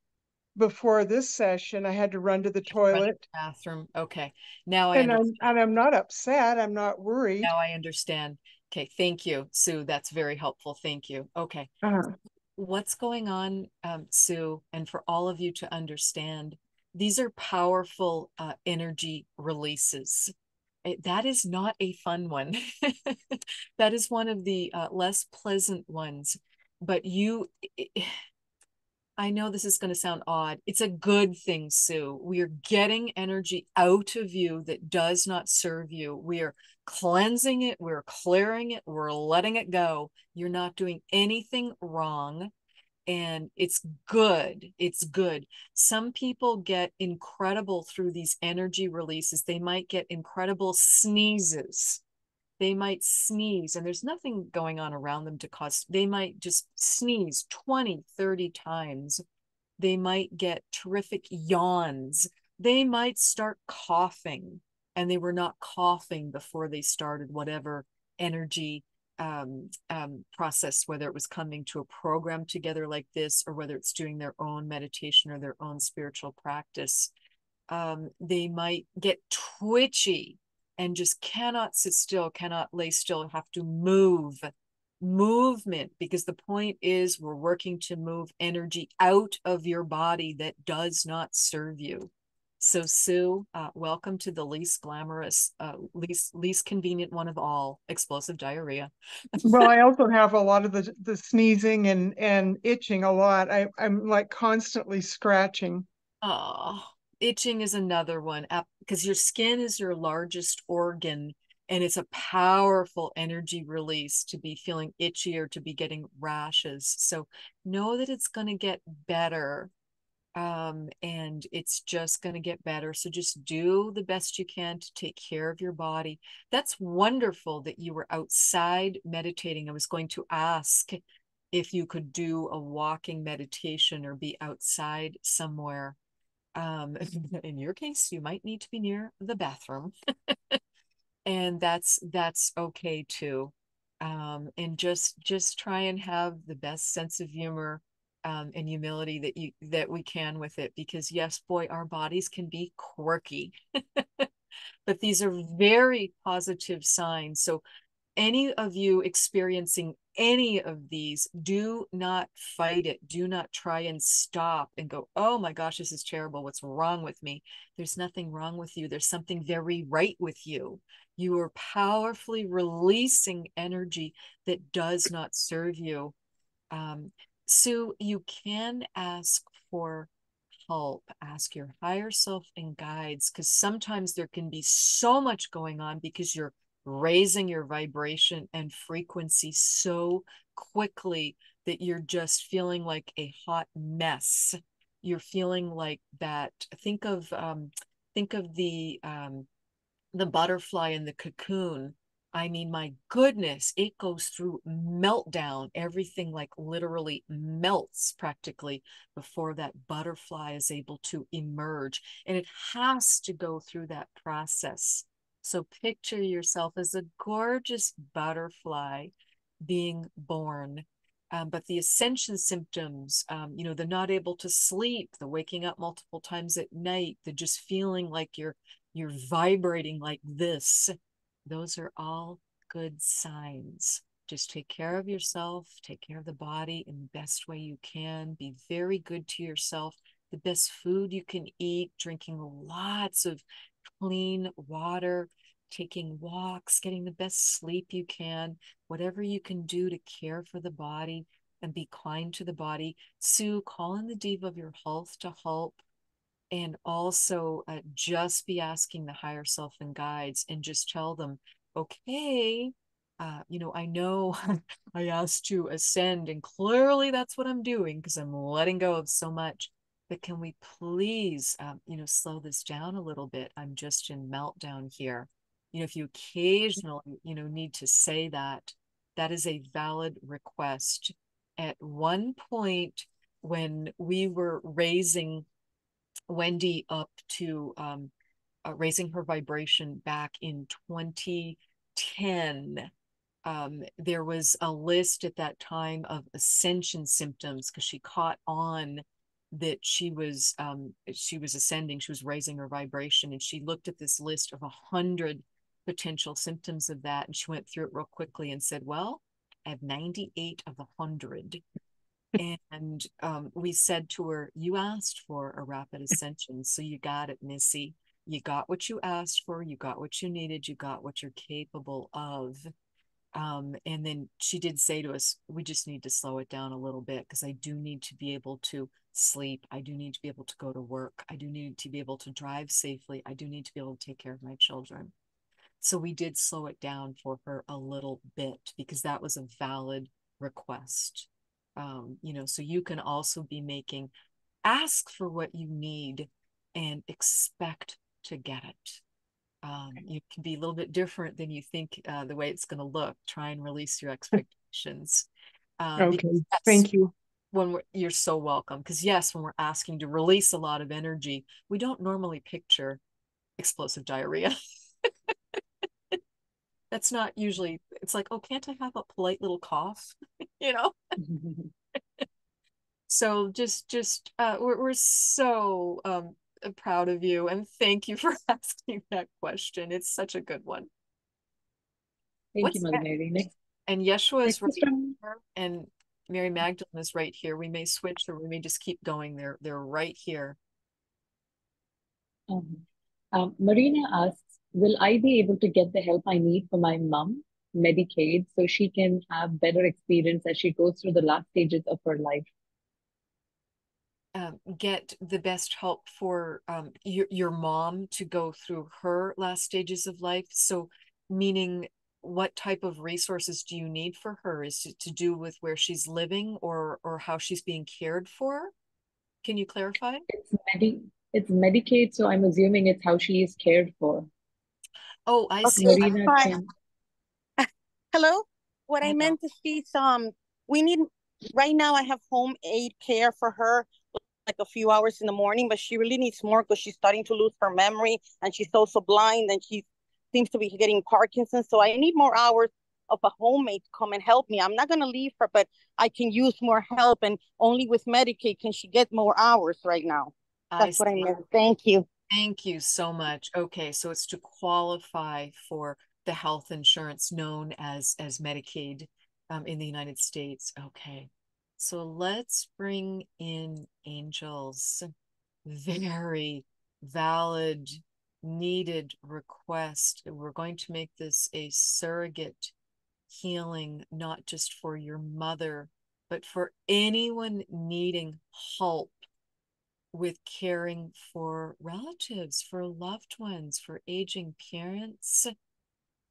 before this session, I had to run to the Run to the toilet. bathroom. Okay. Now I And understand. I'm not upset. I'm not worried. Now I understand. Okay. Thank you, Sue. That's very helpful. Thank you. Okay. Uh, What's going on, Sue, and for all of you to understand, these are powerful energy releases. That is not a fun one. That is one of the less pleasant ones. But I know this is going to sound odd. It's a good thing, Sue. We are getting energy out of you that does not serve you. We are cleansing it, we're clearing it, we're letting it go. You're not doing anything wrong. And it's good. It's good. Some people get incredible through these energy releases. They might get incredible sneezes. They might sneeze and there's nothing going on around them to cause, they might just sneeze 20, 30 times. They might get terrific yawns. They might start coughing and they were not coughing before they started whatever energy process, whether it was coming to a program together like this or whether it's doing their own meditation or their own spiritual practice. They might get twitchy and just cannot sit still, cannot lay still, have to move. Movement, because the point is we're working to move energy out of your body that does not serve you. So Sue, welcome to the least glamorous, least convenient one of all, explosive diarrhea. Well, I also have a lot of the sneezing and itching a lot. I'm like constantly scratching. Oh, itching is another one because your skin is your largest organ and it's a powerful energy release to be feeling itchy or to be getting rashes. So know that it's going to get better. And it's just going to get better. So just do the best you can to take care of your body. That's wonderful that you were outside meditating. I was going to ask if you could do a walking meditation or be outside somewhere. Um, in your case, you might need to be near the bathroom, and that's okay too. And just try and have the best sense of humor and humility that we can with it, because yes, boy, our bodies can be quirky, but these are very positive signs. So any of you experiencing any of these, do not fight it. Do not try and stop and go, oh my gosh, this is terrible. What's wrong with me? There's nothing wrong with you. There's something very right with you. You are powerfully releasing energy that does not serve you. Um, Sue, you can ask for help, ask your higher self and guides, because sometimes there can be so much going on because you're raising your vibration and frequency so quickly that you're just feeling like a hot mess. You're feeling like that. Think of the butterfly in the cocoon. I mean, my goodness, it goes through meltdown. Everything like literally melts practically before that butterfly is able to emerge. And it has to go through that process. So picture yourself as a gorgeous butterfly being born. But the ascension symptoms, the not able to sleep, the waking up multiple times at night, the just feeling like you're vibrating like this, those are all good signs. Just take care of yourself, take care of the body in the best way you can. Be very good to yourself. The best food you can eat, drinking lots of clean water, taking walks, getting the best sleep you can, whatever you can do to care for the body and be kind to the body. Sue, call in the diva of your health to help, and also just be asking the higher self and guides and just tell them, okay, I know I asked to ascend and clearly that's what I'm doing because I'm letting go of so much, but can we please slow this down a little bit? I'm just in meltdown here. If you occasionally need to say that, that is a valid request. At one point when we were raising Wendy up to raising her vibration back in 2010. There was a list at that time of ascension symptoms because she caught on that she was ascending, she was raising her vibration, and she looked at this list of 100 potential symptoms of that, and she went through it real quickly and said, well, I have 98 of the 100. And we said to her, you asked for a rapid ascension, so you got it, Missy. You got what you asked for, you got what you needed, you got what you're capable of. And then she did say to us, we just need to slow it down a little bit because I do need to be able to sleep. I do need to be able to go to work. I do need to be able to drive safely. I do need to be able to take care of my children. So we did slow it down for her a little bit because that was a valid request. So you can also be ask for what you need and expect to get it. You can be a little bit different than you think the way it's going to look. Try and release your expectations. Okay, thank you. You're so welcome. Because yes, when we're asking to release a lot of energy, we don't normally picture explosive diarrhea. That's not usually, it's like, oh, can't I have a polite little cough? So we're so proud of you, and thank you for asking that question. It's such a good one. Thank you, Mother Mary. And Yeshua is next right is from here, and Mary Magdalen is right here. We may switch or we may just keep going. They're right here. Marina asks, will I be able to get the help I need for my mom, Medicaid, so she can have better experience as she goes through the last stages of her life? Get the best help for your mom to go through her last stages of life. So meaning what type of resources do you need for her? Is it to do with where she's living or how she's being cared for? Can you clarify? It's Medicaid, so I'm assuming it's how she is cared for. Oh, I see. Marina can. Hello. What I Hello. meant to see, we need right now. I have home aid care for her, like a few hours in the morning, but she really needs more because she's starting to lose her memory and she's also blind and she seems to be getting Parkinson's. So I need more hours of a homemade to come and help me. I'm not going to leave her, but I can use more help, and only with Medicaid can she get more hours right now. That's what I meant. Thank you. Thank you so much. Okay, so it's to qualify for the health insurance known as Medicaid in the United States. Okay, so let's bring in angels. Very valid, needed request. We're going to make this a surrogate healing, not just for your mother, but for anyone needing help with caring for relatives, for loved ones, for aging parents.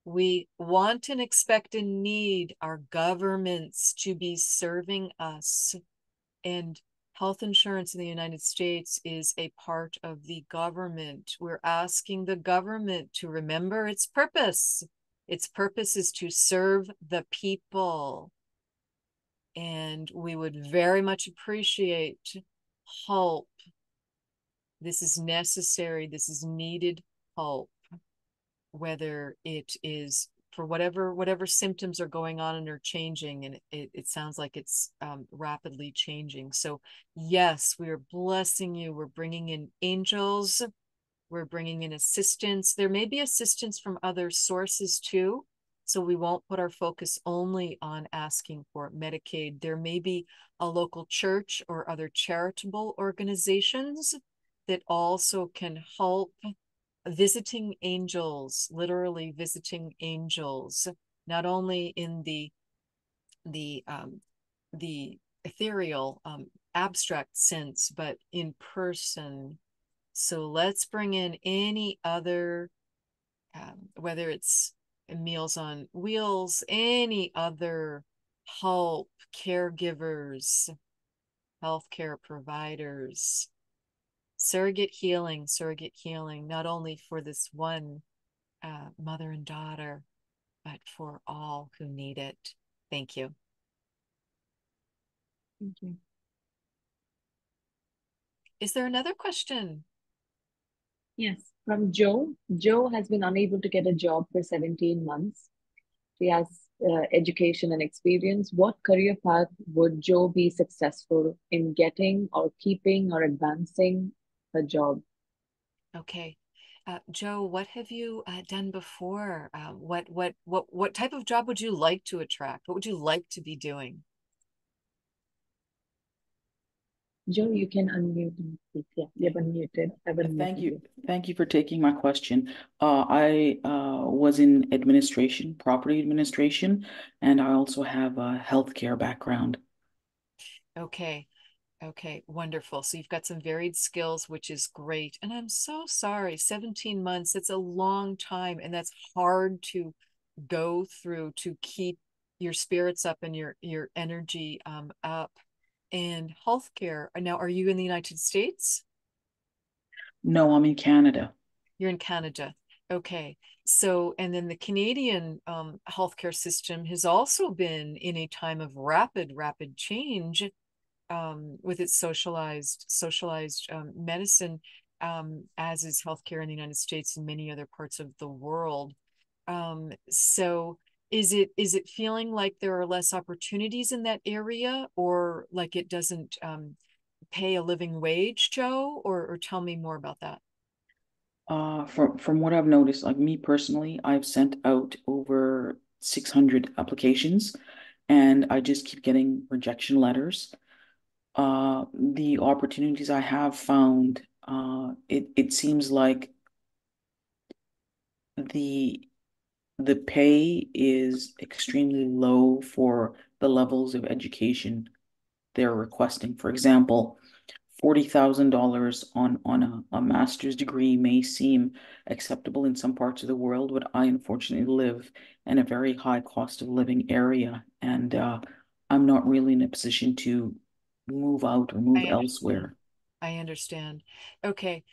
We want and expect and need our governments to be serving us. And health insurance in the United States is a part of the government. We're asking the government to remember its purpose. Its purpose is to serve the people. And we would very much appreciate help. This is necessary. This is needed help, whether it is for whatever symptoms are going on and are changing. And it sounds like it's rapidly changing. So yes, we are blessing you. We're bringing in angels. We're bringing in assistance. There may be assistance from other sources too. So we won't put our focus only on asking for Medicaid. There may be a local church or other charitable organizations that also can help. Visiting angels, literally visiting angels, not only in the ethereal abstract sense, but in person. So let's bring in any other, whether it's Meals on Wheels, any other help, caregivers, healthcare providers, surrogate healing, not only for this one mother and daughter, but for all who need it. Thank you. Thank you. Is there another question? Yes, from Joe. Joe has been unable to get a job for 17 months. She has education and experience. What career path would Joe be successful in getting or keeping or advancing a job? Okay. Joe, what have you done before? What type of job would you like to attract? What would you like to be doing? Joe, you can unmute. Yeah, you've unmuted. I've Thank unmuted you. Thank you for taking my question. I was in administration, property administration, and I also have a healthcare background. Okay. Okay, wonderful. So you've got some varied skills, which is great. And I'm so sorry, 17 months, it's a long time, and that's hard to go through to keep your spirits up and your energy up. And healthcare. Now, are you in the United States? No, I'm in Canada. You're in Canada. Okay. So, and then the Canadian healthcare system has also been in a time of rapid change with its socialized medicine, as is healthcare in the United States and many other parts of the world. So is it feeling like there are less opportunities in that area, or like it doesn't pay a living wage, Joe? Or tell me more about that. From what I've noticed, like me personally, I've sent out over 600 applications, and I just keep getting rejection letters. The opportunities I have found, it seems like the the pay is extremely low for the levels of education they're requesting. For example, $40,000 on a master's degree may seem acceptable in some parts of the world, but I unfortunately live in a very high cost of living area, and I'm not really in a position to move out or move elsewhere. I understand. Okay.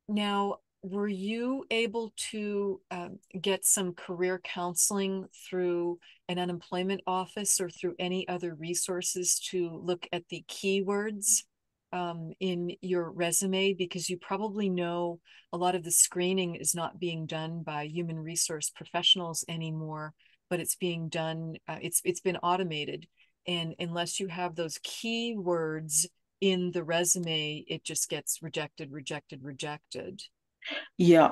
Now, were you able to get some career counseling through an unemployment office or through any other resources to look at the keywords in your resume? Because you probably know a lot of the screening is not being done by human resource professionals anymore, but it's being done, it's been automated. And unless you have those keywords in the resume, it just gets rejected. Yeah,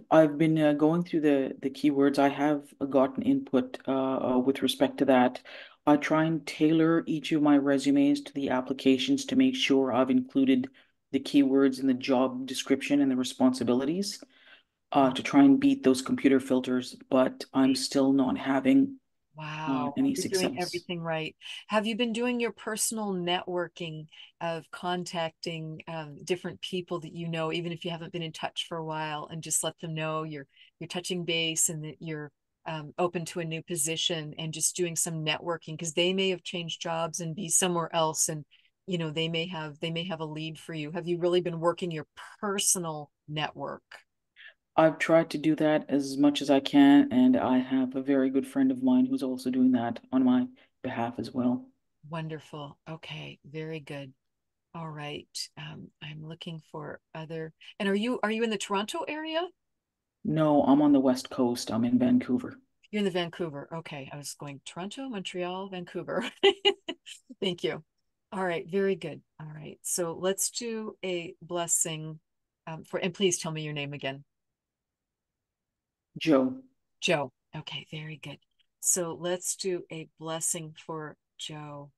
I've been going through the keywords. I have gotten input with respect to that. I try and tailor each of my resumes to the applications to make sure I've included the keywords in the job description and the responsibilities to try and beat those computer filters, but I'm still not having Wow, any you're doing success. everything right. Have you been doing your personal networking of contacting different people that you know, even if you haven't been in touch for a while, and just let them know you're touching base and that you're open to a new position, and just doing some networking, because they may have changed jobs and be somewhere else, and they may have a lead for you. Have you really been working your personal network? I've tried to do that as much as I can, and I have a very good friend of mine who's also doing that on my behalf as well. Wonderful. Okay, very good. All right. I'm looking for other. And are you in the Toronto area? No, I'm on the West Coast. I'm in Vancouver. You're in the Vancouver. Okay, I was going Toronto, Montreal, Vancouver. Thank you. All right, very good. All right, so let's do a blessing and please tell me your name again. Joe. Joe. Okay, very good. So let's do a blessing for Joe.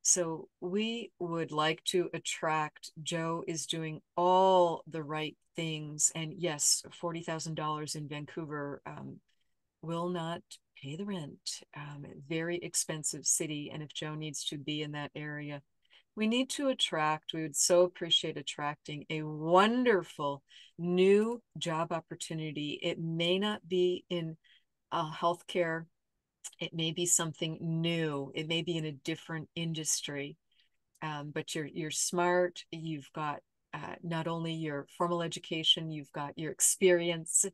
So we would like to attract. Joe is doing all the right things. And yes, $40,000 in Vancouver will not pay the rent. Very expensive city. And if Joe needs to be in that area, we need to attract. We would so appreciate attracting a wonderful new job opportunity. It may not be in healthcare. It may be something new. It may be in a different industry. But you're smart. You've got not only your formal education, you've got your experience,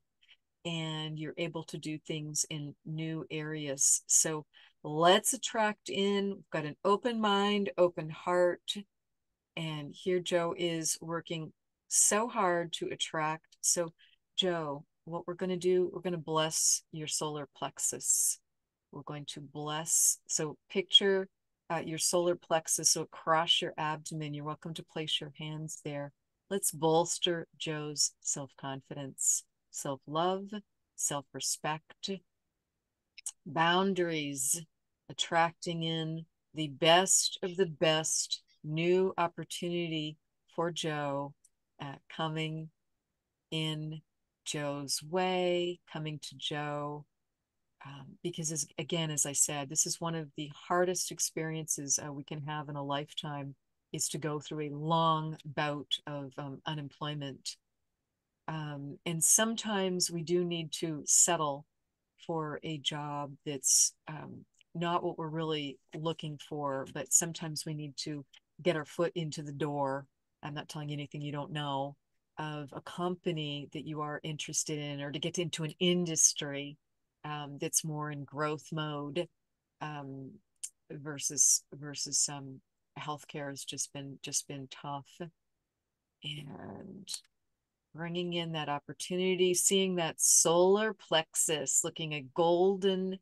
and you're able to do things in new areas. So let's attract in. We've got an open mind, open heart. And here Joe is working so hard to attract. So, Joe, what we're going to do, we're going to bless your solar plexus. We're going to bless. So, picture your solar plexus so across your abdomen. You're welcome to place your hands there. Let's bolster Joe's self confidence, self love, self respect, boundaries, attracting in the best of the best new opportunity for Joe coming in Joe's way, coming to Joe. Because again, as I said, this is one of the hardest experiences we can have in a lifetime, is to go through a long bout of unemployment. And sometimes we do need to settle for a job that's not what we're really looking for, but sometimes we need to get our foot into the door. I'm not telling you anything you don't know, of a company that you are interested in, or to get into an industry that's more in growth mode, um, versus healthcare has just been tough. And bringing in that opportunity, seeing that solar plexus looking a golden,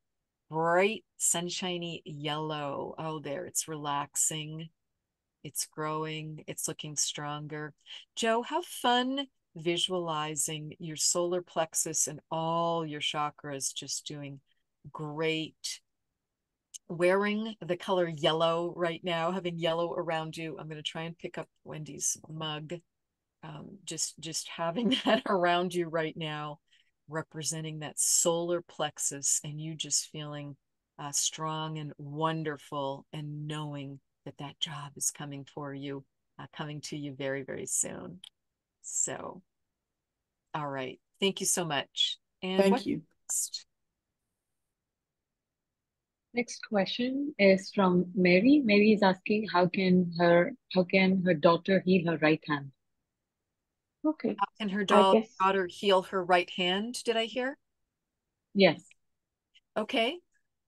bright, sunshiny yellow. Oh, there, it's relaxing, it's growing, it's looking stronger. Joe, have fun visualizing your solar plexus and all your chakras just doing great. Wearing the color yellow right now, having yellow around you. I'm going to try and pick up Wendy's mug. Just having that around you right now, representing that solar plexus, and you just feeling strong and wonderful, and knowing that that job is coming for you, coming to you very, very soon. So, all right. Thank you so much. And Thank what you. next? Next question is from Mary. Mary is asking how can her daughter heal her right hand? Okay, How can her I guess, daughter heal her right hand? Did I hear? Yes. Okay.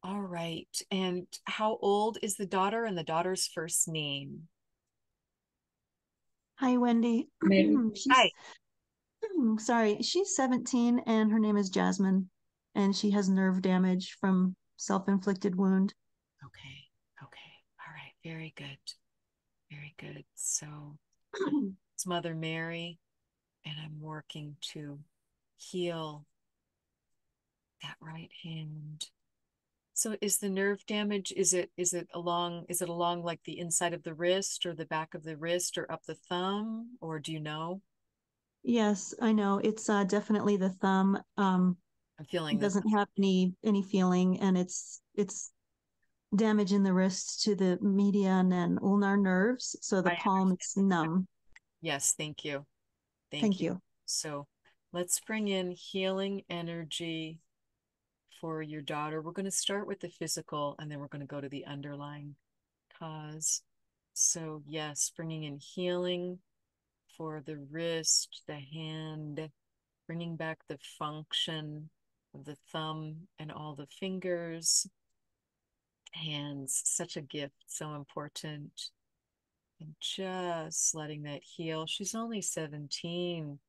All right. And how old is the daughter, and the daughter's first name? hi, Wendy. Mary. Hi. Sorry, she's 17 and her name is Jasmine, and she has nerve damage from self-inflicted wound. Okay. Okay. All right. Very good. Very good. So it's Mother Mary, and I'm working to heal that right hand. So is the nerve damage, is it along like the inside of the wrist, or the back of the wrist, or up the thumb, or do you know? Yes, I know. It's definitely the thumb. I'm feeling this. Doesn't have any feeling, and it's damage in the wrist to the median and ulnar nerves, so the I palm is understand. numb. Yes, thank you. Thank Thank you. you. So let's bring in healing energy for your daughter. We're going to start with the physical, and then we're going to go to the underlying cause. So, yes, bringing in healing for the wrist, the hand, bringing back the function of the thumb and all the fingers, hands, such a gift, so important. And just letting that heal. She's only 17.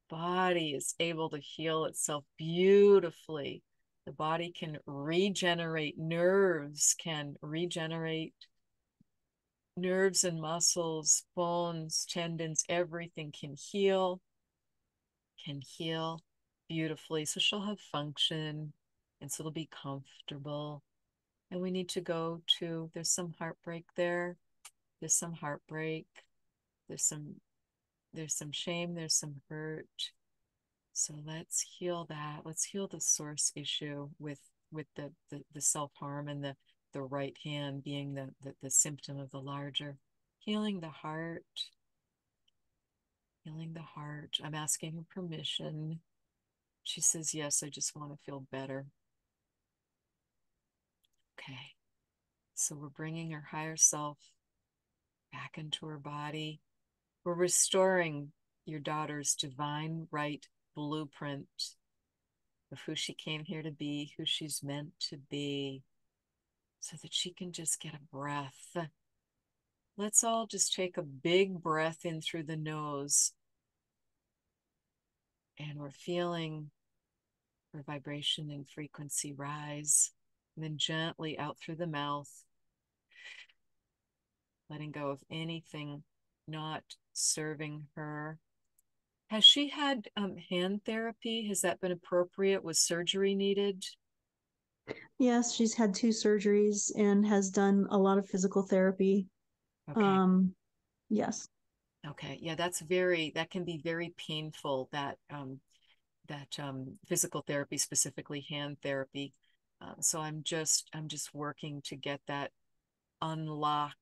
Body is able to heal itself beautifully. The body can regenerate, nerves can regenerate, nerves and muscles, bones, tendons, everything can heal beautifully. So she'll have function, and so it'll be comfortable. And we need to go to, there's some heartbreak there. There's some heartbreak. There's some shame. There's some hurt. So let's heal that. Let's heal the source issue with the self-harm and the right hand being the symptom of the larger. Healing the heart. Healing the heart. I'm asking her permission. She says, yes, I just want to feel better. Okay. So we're bringing her higher self back into her body. We're restoring your daughter's divine right blueprint of who she came here to be, who she's meant to be, so that she can just get a breath. Let's all just take a big breath in through the nose. And we're feeling her vibration and frequency rise. And then gently out through the mouth, letting go of anything not serving her. Has she had hand therapy? Has that been appropriate? Was surgery needed? Yes, she's had 2 surgeries and has done a lot of physical therapy. Okay. Yes. Okay. Yeah, that can be very painful, that physical therapy, specifically hand therapy. So I'm just working to get that unlocked,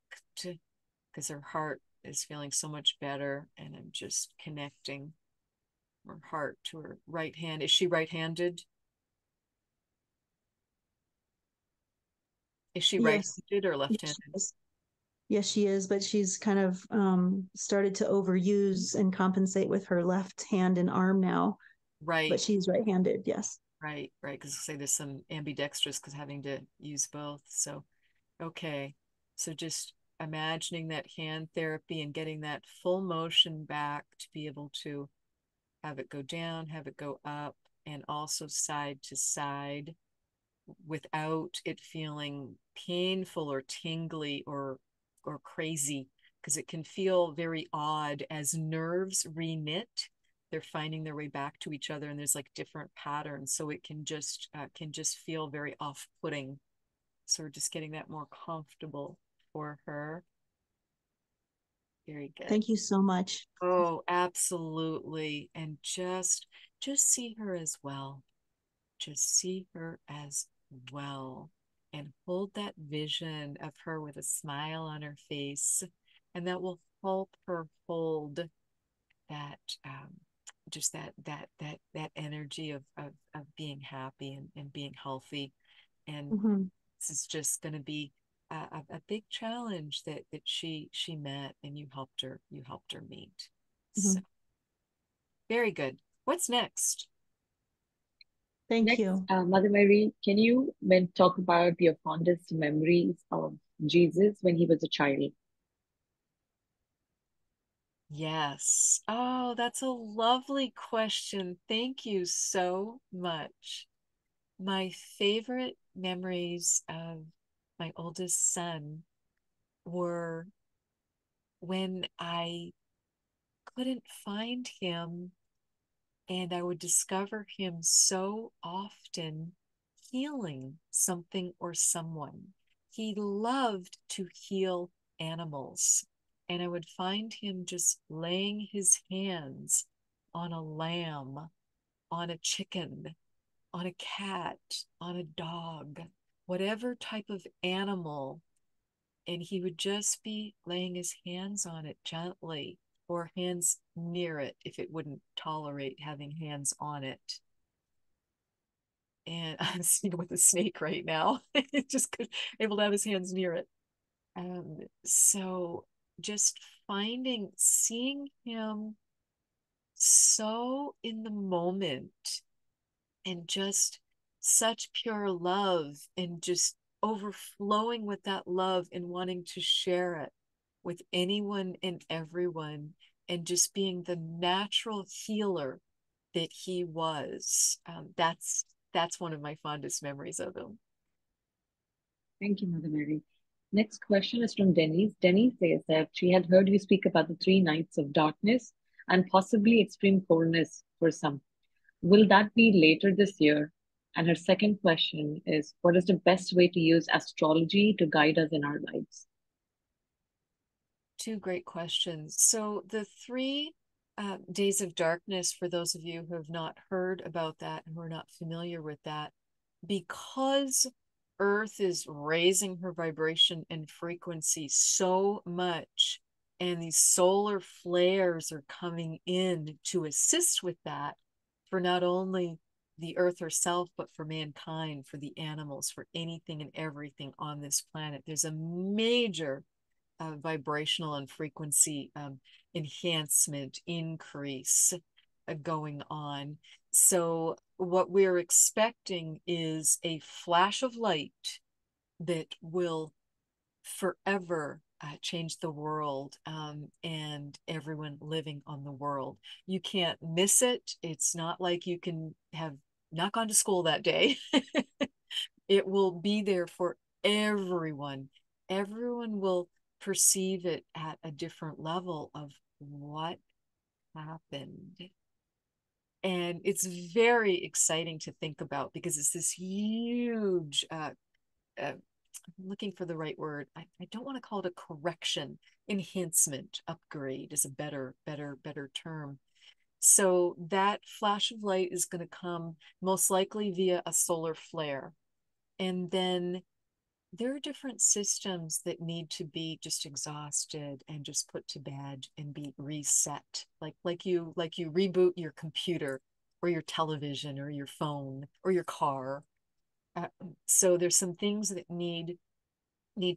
because her heart is feeling so much better, and I'm just connecting her heart to her right hand. Is she right-handed? Is she Yes. right-handed or Yes, left-handed? she is. Yes, she is, but she's kind of started to overuse and compensate with her left hand and arm now. Right. But she's right-handed, yes. Right. Because say there's some ambidextrous because having to use both. So, okay. So just imagining that hand therapy and getting that full motion back to be able to have it go down, have it go up, and also side to side without it feeling painful or tingly or crazy, because it can feel very odd as nerves reknit. They're finding their way back to each other, and there's like different patterns, so it can just feel very off-putting. So we're just getting that more comfortable for her. Very good. Thank you so much. Oh, absolutely. And just see her as well. Just see her as well, and hold that vision of her with a smile on her face, and that will help her hold that just that energy of being happy and being healthy. And this is just going to be a big challenge that she met, and you helped her meet. So very good. What's next? Thank Next, you. Mother Mary, can you talk about your fondest memories of Jesus when he was a child? Yes. Oh, that's a lovely question. Thank you so much. My favorite memories of my oldest son were when I couldn't find him, and I would discover him so often healing something or someone. He loved to heal animals, and I would find him just laying his hands on a lamb, on a chicken, on a cat, on a dog, whatever type of animal, and he would just be laying his hands on it gently, or hands near it if it wouldn't tolerate having hands on it. And I'm seeing with a snake right now. Just able to have his hands near it. So just seeing him so in the moment, and just such pure love, and just overflowing with that love and wanting to share it with anyone and everyone, and just being the natural healer that he was. That's one of my fondest memories of him. Thank you, Mother Mary. Next question is from Denise. Denise says that she had heard you speak about the 3 nights of darkness and possibly extreme coldness for some. Will that be later this year? And her second question is, what is the best way to use astrology to guide us in our lives? Two great questions. So the 3 days of darkness, for those of you who have not heard about that and who are not familiar with that, because Earth is raising her vibration and frequency so much, and these solar flares are coming in to assist with that, for not only the Earth herself, but for mankind, for the animals, for anything and everything on this planet. There's a major vibrational and frequency enhancement increase going on. So what we're expecting is a flash of light that will forever change the world, and everyone living on the world. You can't miss it. It's not like you can have not gone to school that day. It will be there for everyone. Everyone will perceive it at a different level of what happened. And it's very exciting to think about, because it's this huge, I'm looking for the right word. I don't want to call it a correction. Enhancement, upgrade is a better term. So that flash of light is going to come most likely via a solar flare. And then there are different systems that need to be just exhausted and just put to bed and be reset, like you reboot your computer or your television or your phone or your car. So there's some things that need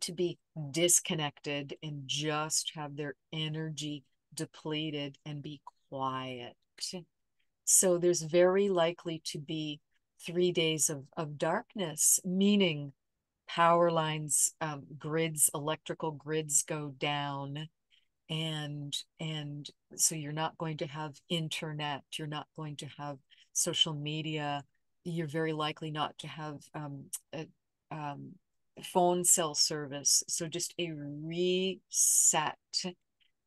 to be disconnected and just have their energy depleted and be quiet. So there's very likely to be 3 days of darkness, meaning power lines, grids, electrical grids go down, and so you're not going to have internet, you're not going to have social media, you're very likely not to have a, phone cell service. So just a reset,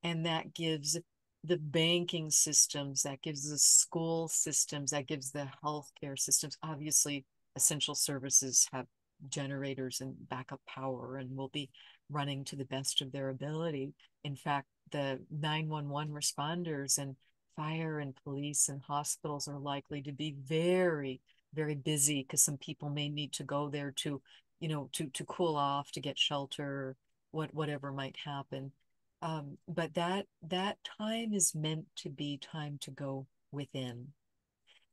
and that gives the banking systems, that gives the school systems, that gives the healthcare systems. Obviously, essential services have generators and backup power and will be running to the best of their ability. In fact, the 911 responders and fire and police and hospitals are likely to be very, very busy, because some people may need to go there to, to cool off, to get shelter, whatever might happen. But that time is meant to be time to go within.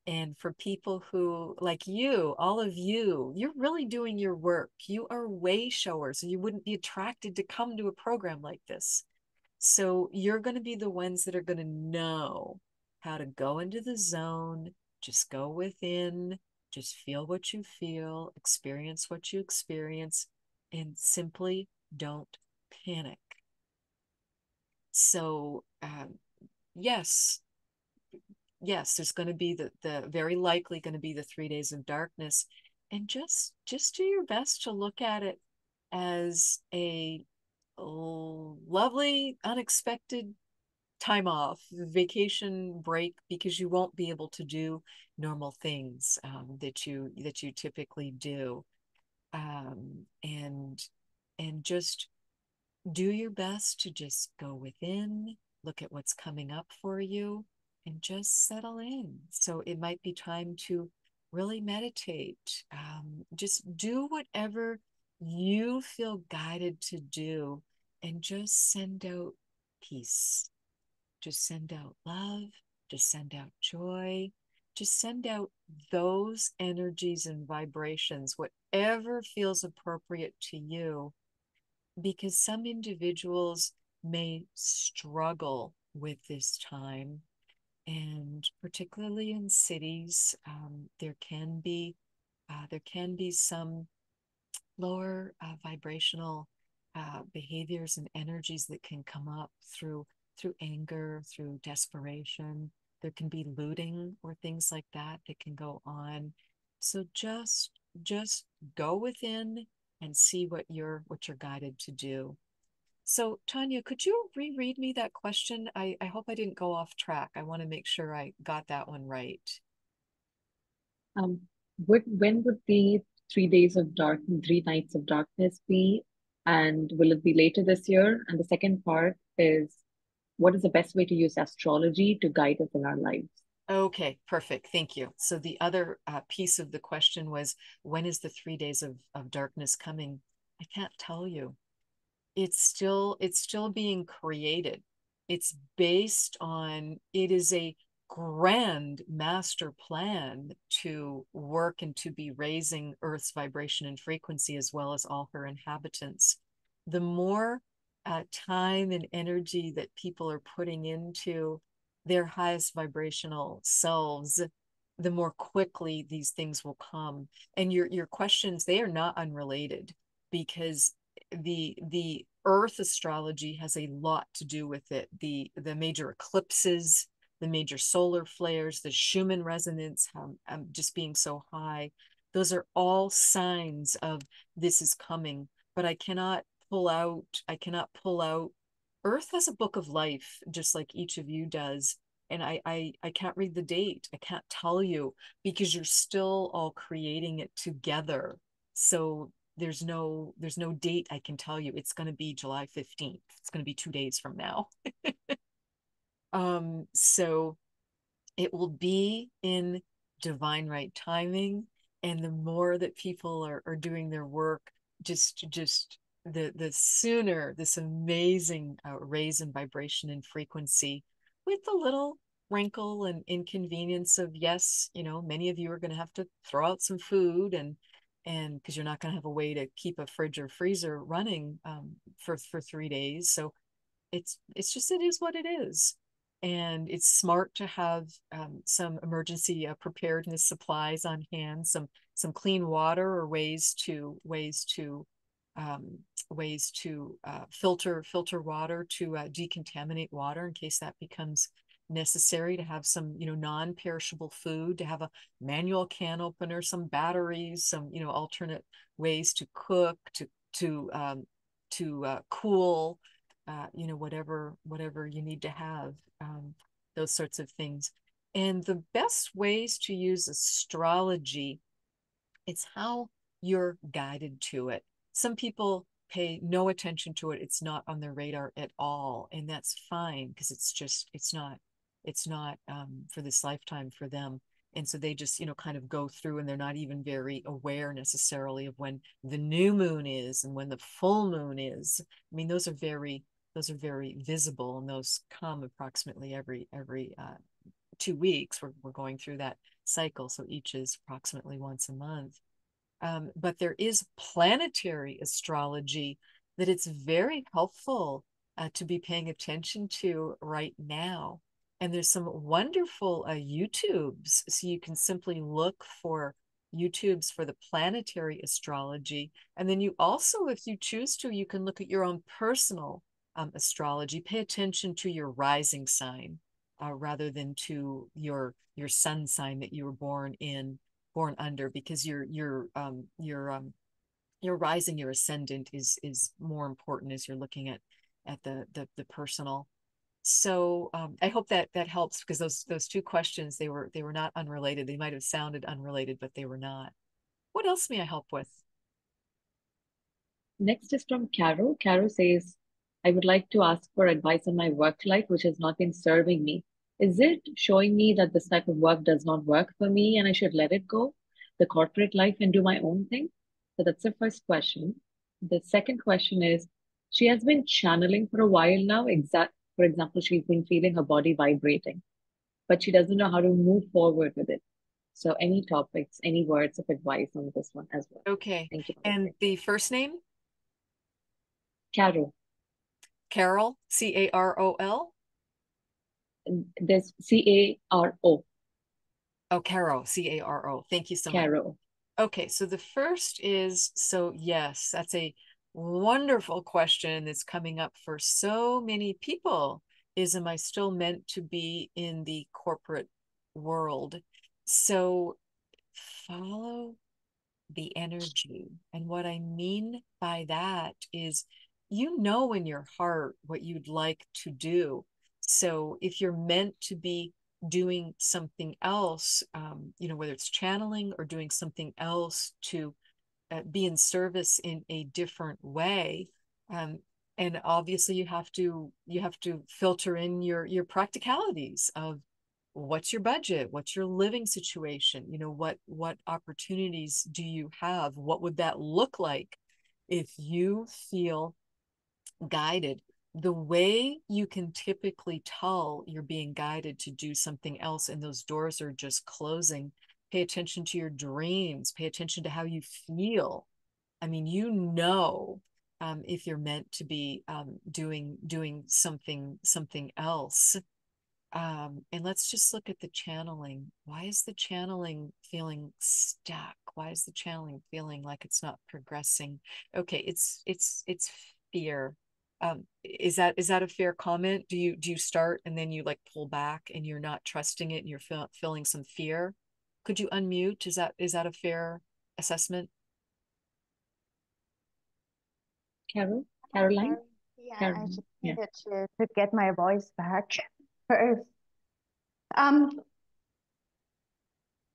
And for people who, like you, all of you, you're really doing your work. You are way showers, and you wouldn't be attracted to come to a program like this. So you're going to be the ones that are going to know how to go into the zone, just go within, just feel what you feel, experience what you experience, and simply don't panic. So, yes, there's going to be the very likely going to be the 3 days of darkness, and just do your best to look at it as a lovely, unexpected time off, vacation break, because you won't be able to do normal things that you typically do, and just do your best to just go within, look at what's coming up for you, and just settle in. So it might be time to really meditate. Just do whatever you feel guided to do, and just send out peace. Just send out love. Just send out joy. Just send out those energies and vibrations, whatever feels appropriate to you, because some individuals may struggle with this time, And particularly in cities, there can be some lower vibrational behaviors and energies that can come up through anger, through desperation. There can be looting or things like that that can go on. So just go within and see what you're guided to do. So Tania, could you reread me that question? I hope I didn't go off track. I want to make sure I got that one right. Um, when would the 3 days of dark and 3 nights of darkness be? And will it be later this year? And the second part is, what is the best way to use astrology to guide us in our lives? Okay, perfect. Thank you. So the other piece of the question was, when is the 3 days of darkness coming? I can't tell you. It's still being created. It's based on, it is a grand master plan to work and to be raising Earth's vibration and frequency as well as all her inhabitants. The more time and energy that people are putting into their highest vibrational selves, the more quickly these things will come. And your questions, they are not unrelated, because the Earth astrology has a lot to do with it. The major eclipses, the major solar flares, the Schumann resonance, just being so high, those are all signs of this is coming. But I cannot pull out. Earth has a book of life, just like each of you does. And I can't read the date. I can't tell you, because you're still all creating it together. So there's no date I can tell you. It's going to be July 15th. It's going to be 2 days from now. So it will be in divine right timing. And the more that people are doing their work, just the sooner this amazing raise in vibration and frequency, with a little wrinkle and inconvenience of, yes, many of you are going to have to throw out some food, and because you're not going to have a way to keep a fridge or freezer running for 3 days. So it is what it is. And it's smart to have some emergency preparedness supplies on hand, some clean water, or um, ways to filter water, to decontaminate water in case that becomes necessary, to have some non-perishable food, to have a manual can opener, some batteries, some alternate ways to cook, to cool, whatever you need to have, those sorts of things. And the best ways to use astrology, it's how you're guided to it. Some people pay no attention to it. It's not on their radar at all. And that's fine, because it's not for this lifetime for them. And so they just, kind of go through, and they're not even very aware necessarily of when the new moon is and when the full moon is. I mean, those are very visible, and those come approximately every 2 weeks. We're going through that cycle. So each is approximately once a month. But there is planetary astrology that it's very helpful to be paying attention to right now. And there's some wonderful YouTubes. So you can simply look for YouTubes for the planetary astrology. And then you also, if you choose to, you can look at your own personal astrology. Pay attention to your rising sign rather than to your sun sign that you were born under, because your rising, your ascendant is more important as you're looking at the personal. So I hope that helps, because those two questions, they were not unrelated. They might have sounded unrelated, but they were not. What else may I help with? Next is from Caro. Caro says, I would like to ask for advice on my work life, which has not been serving me. Is it showing me that this type of work does not work for me and I should let it go, the corporate life, and do my own thing? So that's the first question. The second question is, she has been channeling for a while now. For example, she's been feeling her body vibrating, but she doesn't know how to move forward with it. So any topics, any words of advice on this one as well? Okay. Thank you. And the first name? Carol. Carol, Carol. There's Caro. Oh, Caro, Caro. Thank you so much. Caro. Okay, so the first is, so yes, that's a wonderful question that's coming up for so many people, is am I still meant to be in the corporate world? So follow the energy. And what I mean by that is, you know, in your heart what you'd like to do. So if you're meant to be doing something else, you know, whether it's channeling or doing something else to be in service in a different way, and obviously you have to filter in your practicalities of what's your budget, what's your living situation, you know, what opportunities do you have, what would that look like if you feel guided. The way you can typically tell you're being guided to do something else and those doors are just closing, pay attention to your dreams, pay attention to how you feel. I mean, you know, if you're meant to be doing something else. And let's just look at the channeling. Why is the channeling feeling stuck? Why is the channeling feeling like it's not progressing? Okay, it's fear. Is that a fair comment? Do you start and then you like pull back and you're not trusting it and you're feeling some fear? Could you unmute? Is that a fair assessment? Caroline? Sorry. Yeah, I Caroline. just Yeah. needed to get my voice back first. Um,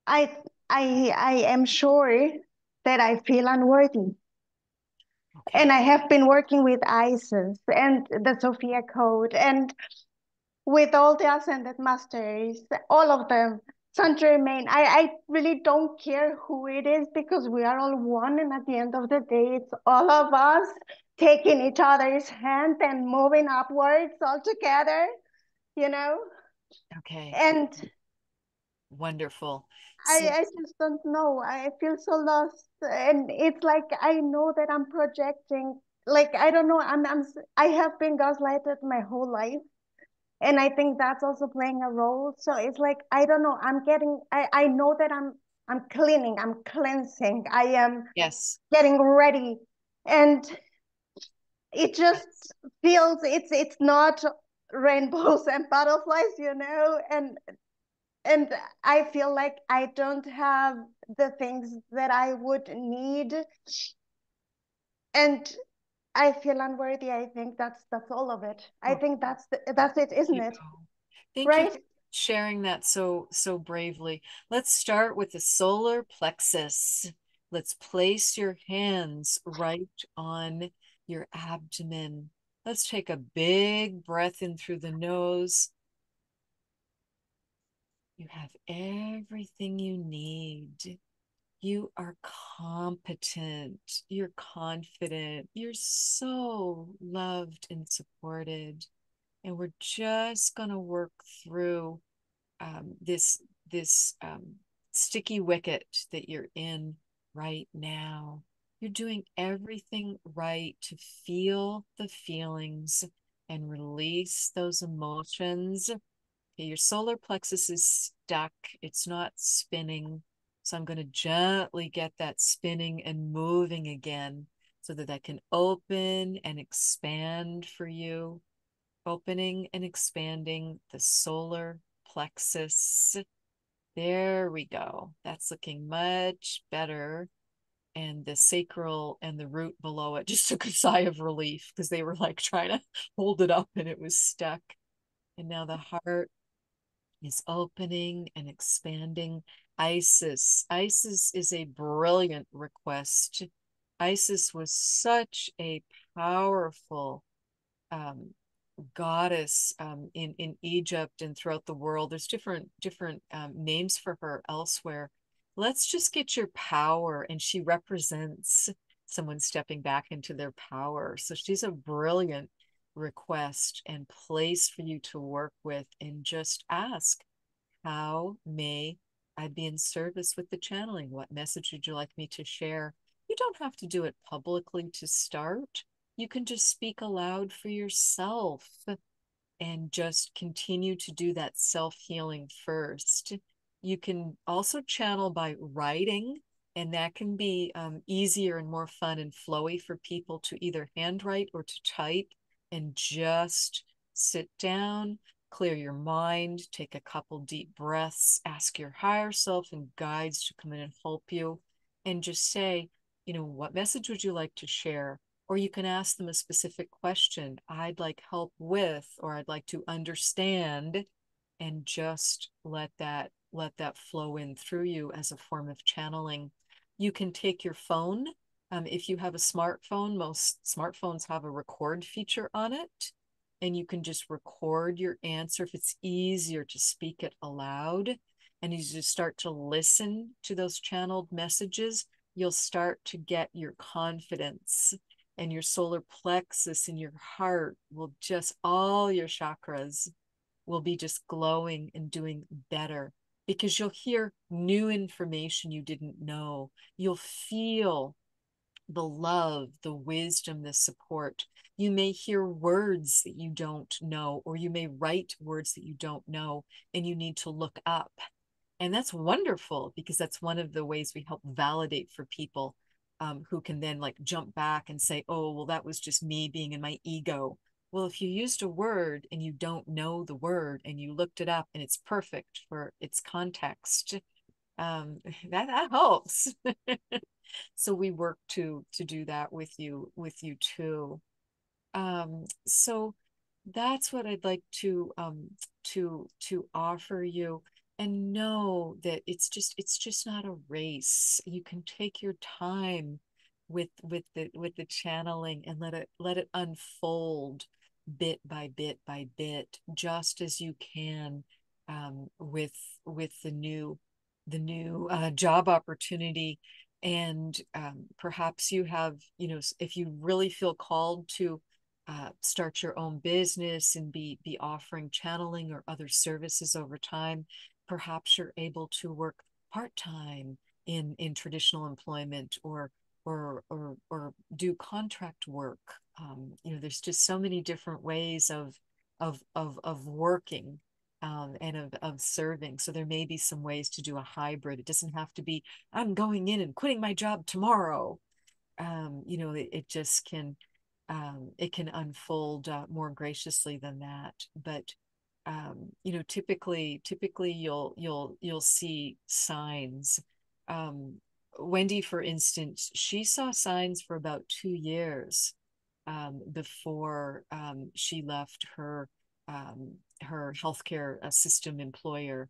I I am sure that I feel unworthy. Okay. And I have been working with ISIS and the Sophia Code and with all the ascended masters, all of them, Saint Germain. I really don't care who it is because we are all one. And at the end of the day, it's all of us taking each other's hand and moving upwards all together, you know? Okay. And Wonderful. I just don't know. I feel so lost. And it's like I know that I'm projecting. Like I don't know. I have been gaslighted my whole life. And I think that's also playing a role. So it's like I don't know. I know that I'm cleaning, I'm cleansing, I am Yes. getting ready. And it just feels it's not rainbows and butterflies, you know, and I feel like I don't have the things that I would need. And I feel unworthy. I think that's all of it. I think that's it, isn't it? Thank you Right? for sharing that so bravely. Let's start with the solar plexus. Let's place your hands right on your abdomen. Let's take a big breath in through the nose. You have everything you need. You are competent. You're confident. You're so loved and supported. And we're just going to work through this sticky wicket that you're in right now. You're doing everything right to feel the feelings and release those emotions. Okay, your solar plexus is stuck. It's not spinning. So I'm going to gently get that spinning and moving again so that that can open and expand for you. Opening and expanding the solar plexus. There we go. That's looking much better. And the sacral and the root below it just took a sigh of relief because they were like trying to hold it up and it was stuck. And now the heart is opening and expanding. Isis is a brilliant request. Isis was such a powerful goddess in Egypt and throughout the world. There's different names for her elsewhere. Let's just get your power, and she represents someone stepping back into their power. So she's a brilliant request and place for you to work with, and just ask, how may I be in service with the channeling? What message would you like me to share? You don't have to do it publicly to start. You can just speak aloud for yourself. and just continue to do that self-healing first. You can also channel by writing, and that can be easier and more fun and flowy for people to either handwrite or to type, and just sit down, clear your mind, take a couple deep breaths, ask your higher self and guides to come in and help you, and just say, what message would you like to share? Or you can ask them a specific question. I'd like help with, or I'd like to understand, and just let that flow in through you as a form of channeling. You can take your phone. If you have a smartphone, most smartphones have a record feature on it, and you can just record your answer if it's easier to speak it aloud. And as you start to listen to those channeled messages, you'll start to get your confidence, and your solar plexus in your heart will just, all your chakras will be just glowing and doing better, because you'll hear new information you didn't know. You'll feel the love, the wisdom, the support. You may hear words that you don't know, or you may write words that you don't know and you need to look up. And that's wonderful, because that's one of the ways we help validate for people, who can then like jump back and say, oh, well, that was just me being in my ego. Well, if you used a word and you don't know the word and you looked it up and it's perfect for its context, that helps. So we work to do that with you too. So that's what I'd like to offer you. And know that it's just not a race. You can take your time with the channeling, and let it unfold bit by bit by bit, just as you can, with the new job opportunity. And perhaps you have, if you really feel called to start your own business and be offering channeling or other services over time, perhaps you're able to work part-time in traditional employment, or do contract work. There's just so many different ways of working, and of serving. So there may be some ways to do a hybrid. It doesn't have to be, I'm going in and quitting my job tomorrow. It just can, it can unfold more graciously than that. But typically you'll see signs. Wendy, for instance, she saw signs for about 2 years, before she left her healthcare system employer.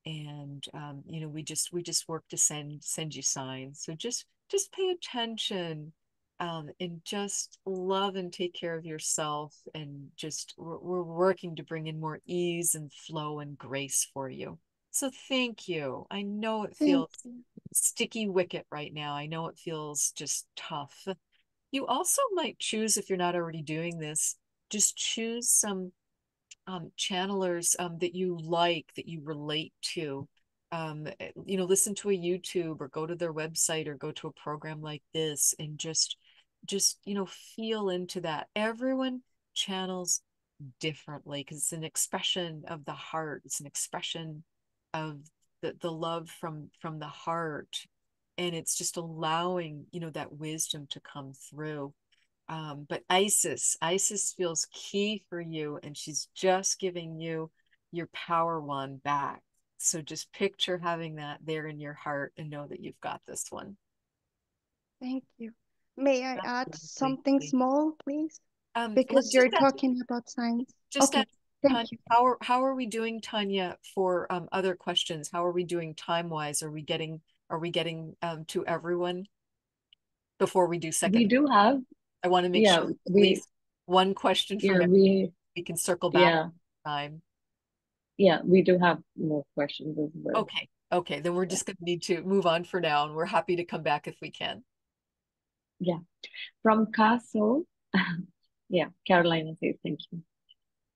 And we just work to send you signs. So just pay attention, and just love and take care of yourself, and just we're working to bring in more ease and flow and grace for you. So thank you. I know it feels sticky wicket right now. I know it feels just tough. You also might choose, if you're not already doing this, just choose some channelers that you like, that you relate to. Listen to a YouTube, or go to their website, or go to a program like this, and just feel into that. Everyone channels differently, because it's an expression of the heart. It's an expression of the love from the heart, and it's just allowing that wisdom to come through. But Isis feels key for you, and she's just giving you your power wand back. So just picture having that there in your heart, and know that you've got this one. Thank you. May I add Absolutely. something small, please? Let's Because you're talking about signs. Okay, thank Tania, you. how are we doing, Tania, for other questions? How are we doing time-wise? Are we getting to everyone before we do second? We do have, I want to make sure at least one question from everyone. We can circle back time. Yeah, we do have more questions as well. Okay, then we're just going to need to move on for now, and we're happy to come back if we can. Yeah, from Castle, yeah, Carolina says thank you.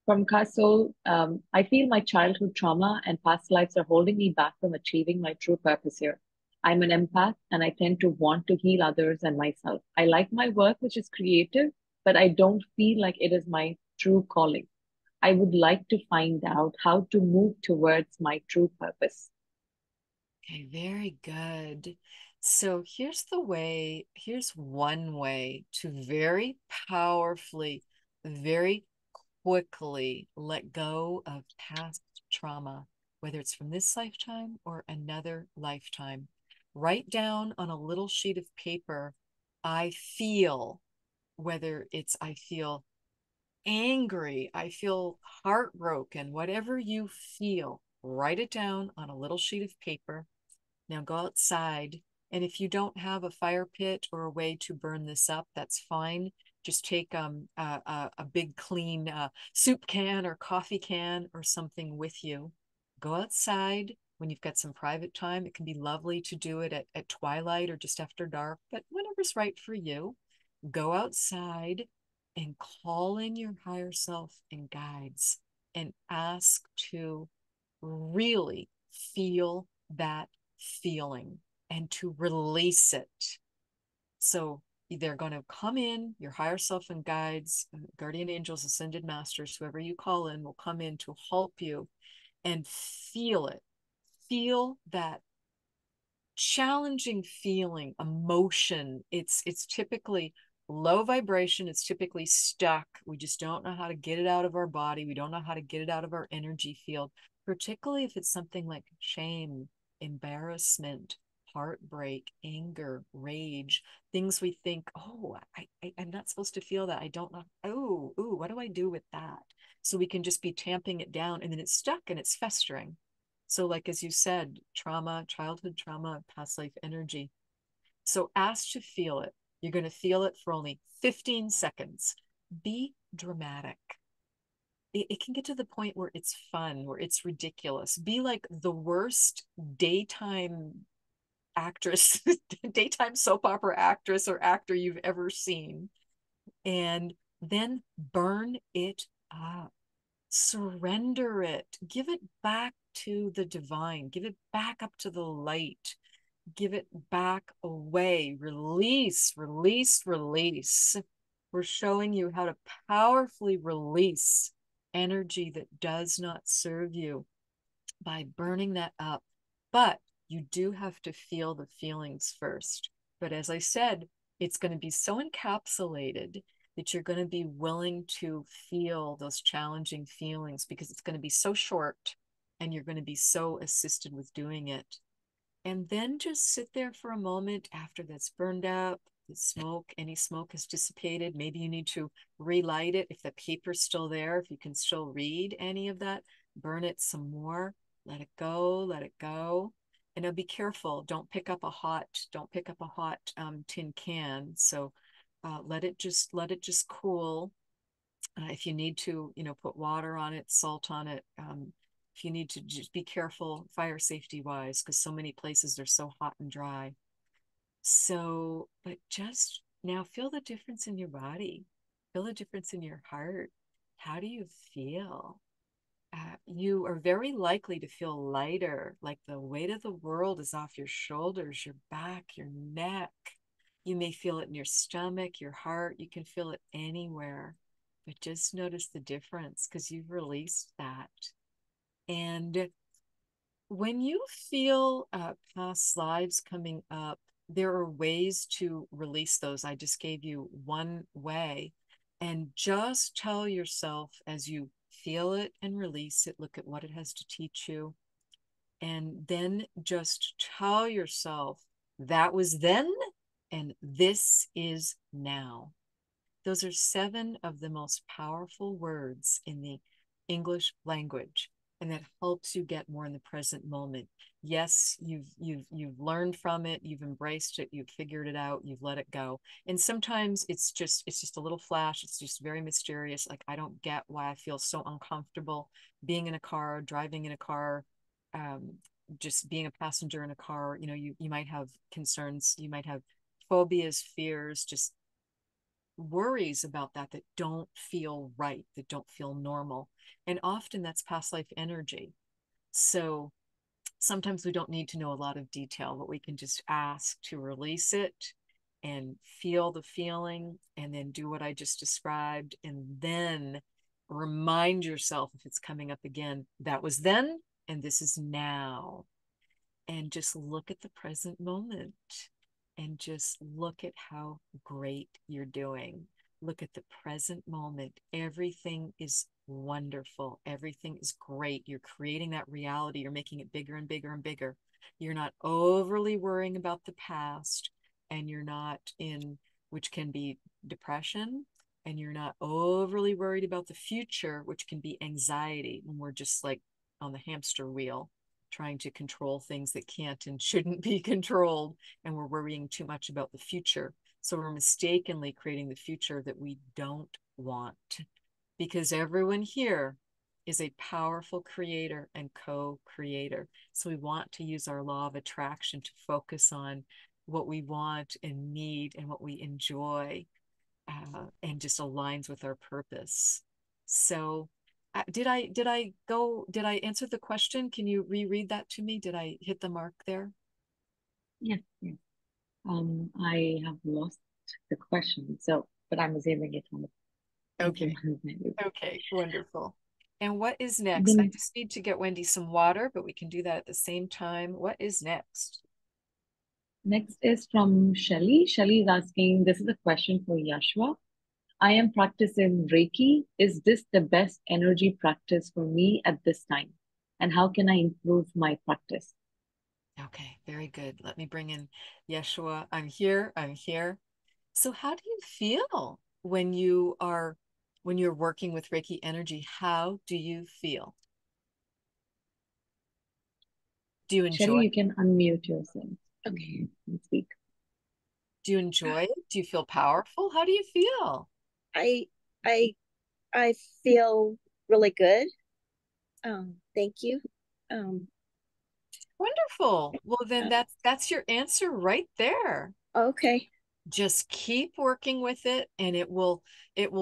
From Castle, I feel my childhood trauma and past lives are holding me back from achieving my true purpose here. I'm an empath, and I tend to want to heal others and myself. I like my work, which is creative, but I don't feel like it is my true calling. I would like to find out how to move towards my true purpose. Okay, very good. So here's one way to very powerfully, very quickly let go of past trauma, whether it's from this lifetime or another lifetime. Write down on a little sheet of paper, I feel, whether it's I feel angry, I feel heartbroken, whatever you feel, write it down on a little sheet of paper. Now go outside. And if you don't have a fire pit or a way to burn this up, that's fine. Just take a big clean soup can or coffee can or something with you. Go outside when you've got some private time. It can be lovely to do it at twilight or just after dark, but whenever's right for you. Go outside and call in your higher self and guides and ask to really feel that feeling and to release it. So they're going to come in, your higher self and guides, guardian angels, ascended masters, whoever you call in will come in to help you and feel it. Feel that challenging feeling, emotion. It's typically low vibration. It's typically stuck. We just don't know how to get it out of our body. We don't know how to get it out of our energy field, particularly if it's something like shame, embarrassment, heartbreak, anger, rage, things we think, oh, I'm not supposed to feel that. I don't know. Oh, what do I do with that? So we can just be tamping it down and then it's stuck and it's festering. So, like as you said, trauma, childhood trauma, past life energy. So, ask to feel it. You're going to feel it for only 15 seconds. Be dramatic. It can get to the point where it's fun, where it's ridiculous. Be like the worst daytime actress, daytime soap opera actress or actor you've ever seen. And then burn it up. Surrender it, give it back to the divine, give it back up to the light, give it back away, release, release, release. We're showing you how to powerfully release energy that does not serve you by burning that up. But you do have to feel the feelings first. But as I said, it's going to be so encapsulated that you're going to be willing to feel those challenging feelings because it's going to be so short and you're going to be so assisted with doing it. And then just sit there for a moment after that's burned up, the smoke, any smoke has dissipated. Maybe you need to relight it. If the paper's still there, if you can still read any of that, burn it some more, let it go, let it go. And now be careful. Don't pick up a hot tin can. So let it just cool. If you need to, put water on it, salt on it. If you need to, just be careful fire safety wise, because so many places are so hot and dry. So, but just now feel the difference in your body, feel the difference in your heart. How do you feel? You are very likely to feel lighter, like the weight of the world is off your shoulders, your back, your neck. You may feel it in your stomach, your heart. You can feel it anywhere, but just notice the difference because you've released that. And when you feel past lives coming up, there are ways to release those. I just gave you one way. And just tell yourself as you feel it and release it, look at what it has to teach you. And then just tell yourself that was then and this is now. Those are 7 of the most powerful words in the English language, and that helps you get more in the present moment. Yes, you've learned from it, you've embraced it, you've figured it out, you've let it go. And sometimes it's just a little flash. It's just very mysterious. Like, I don't get why I feel so uncomfortable being in a car, driving in a car, just being a passenger in a car. You might have concerns, you might have phobias, fears, just worries about that don't feel right, that don't feel normal. And often that's past life energy. So sometimes we don't need to know a lot of detail, but we can just ask to release it and feel the feeling and then do what I just described. And then remind yourself if it's coming up again, that was then and this is now. And just look at the present moment and just look at how great you're doing. Look at the present moment. Everything is wonderful. Everything is great. You're creating that reality. You're making it bigger and bigger and bigger. You're not overly worrying about the past, and you're not in, which can be depression, and you're not overly worried about the future, which can be anxiety when we're just like on the hamster wheel trying to control things that can't and shouldn't be controlled, and we're worrying too much about the future. So we're mistakenly creating the future that we don't want, because everyone here is a powerful creator and co-creator. So we want to use our law of attraction to focus on what we want and need and what we enjoy, and just aligns with our purpose. So did I answer the question? Can you reread that to me? Did I hit the mark there? Yes, yes. I have lost the question, so but I'm assuming it's on the. Okay. Okay, wonderful. And what is next? Then, I just need to get Wendy some water, but we can do that at the same time. What is next? next is from Shelly. Shelly is asking, this is a question for Yeshua. I am practicing Reiki. Is this the best energy practice for me at this time? And how can I improve my practice? Okay, very good. Let me bring in Yeshua. I'm here. I'm here. So how do you feel when you're working with Reiki energy? How do you feel? Do you enjoy Shelly, it? you can unmute yourself. Okay, speak. Do you enjoy it? Do you feel powerful? How do you feel? I I I feel really good. Thank you. Wonderful. Well, then that's your answer right there. Okay. Just keep working with it, and it will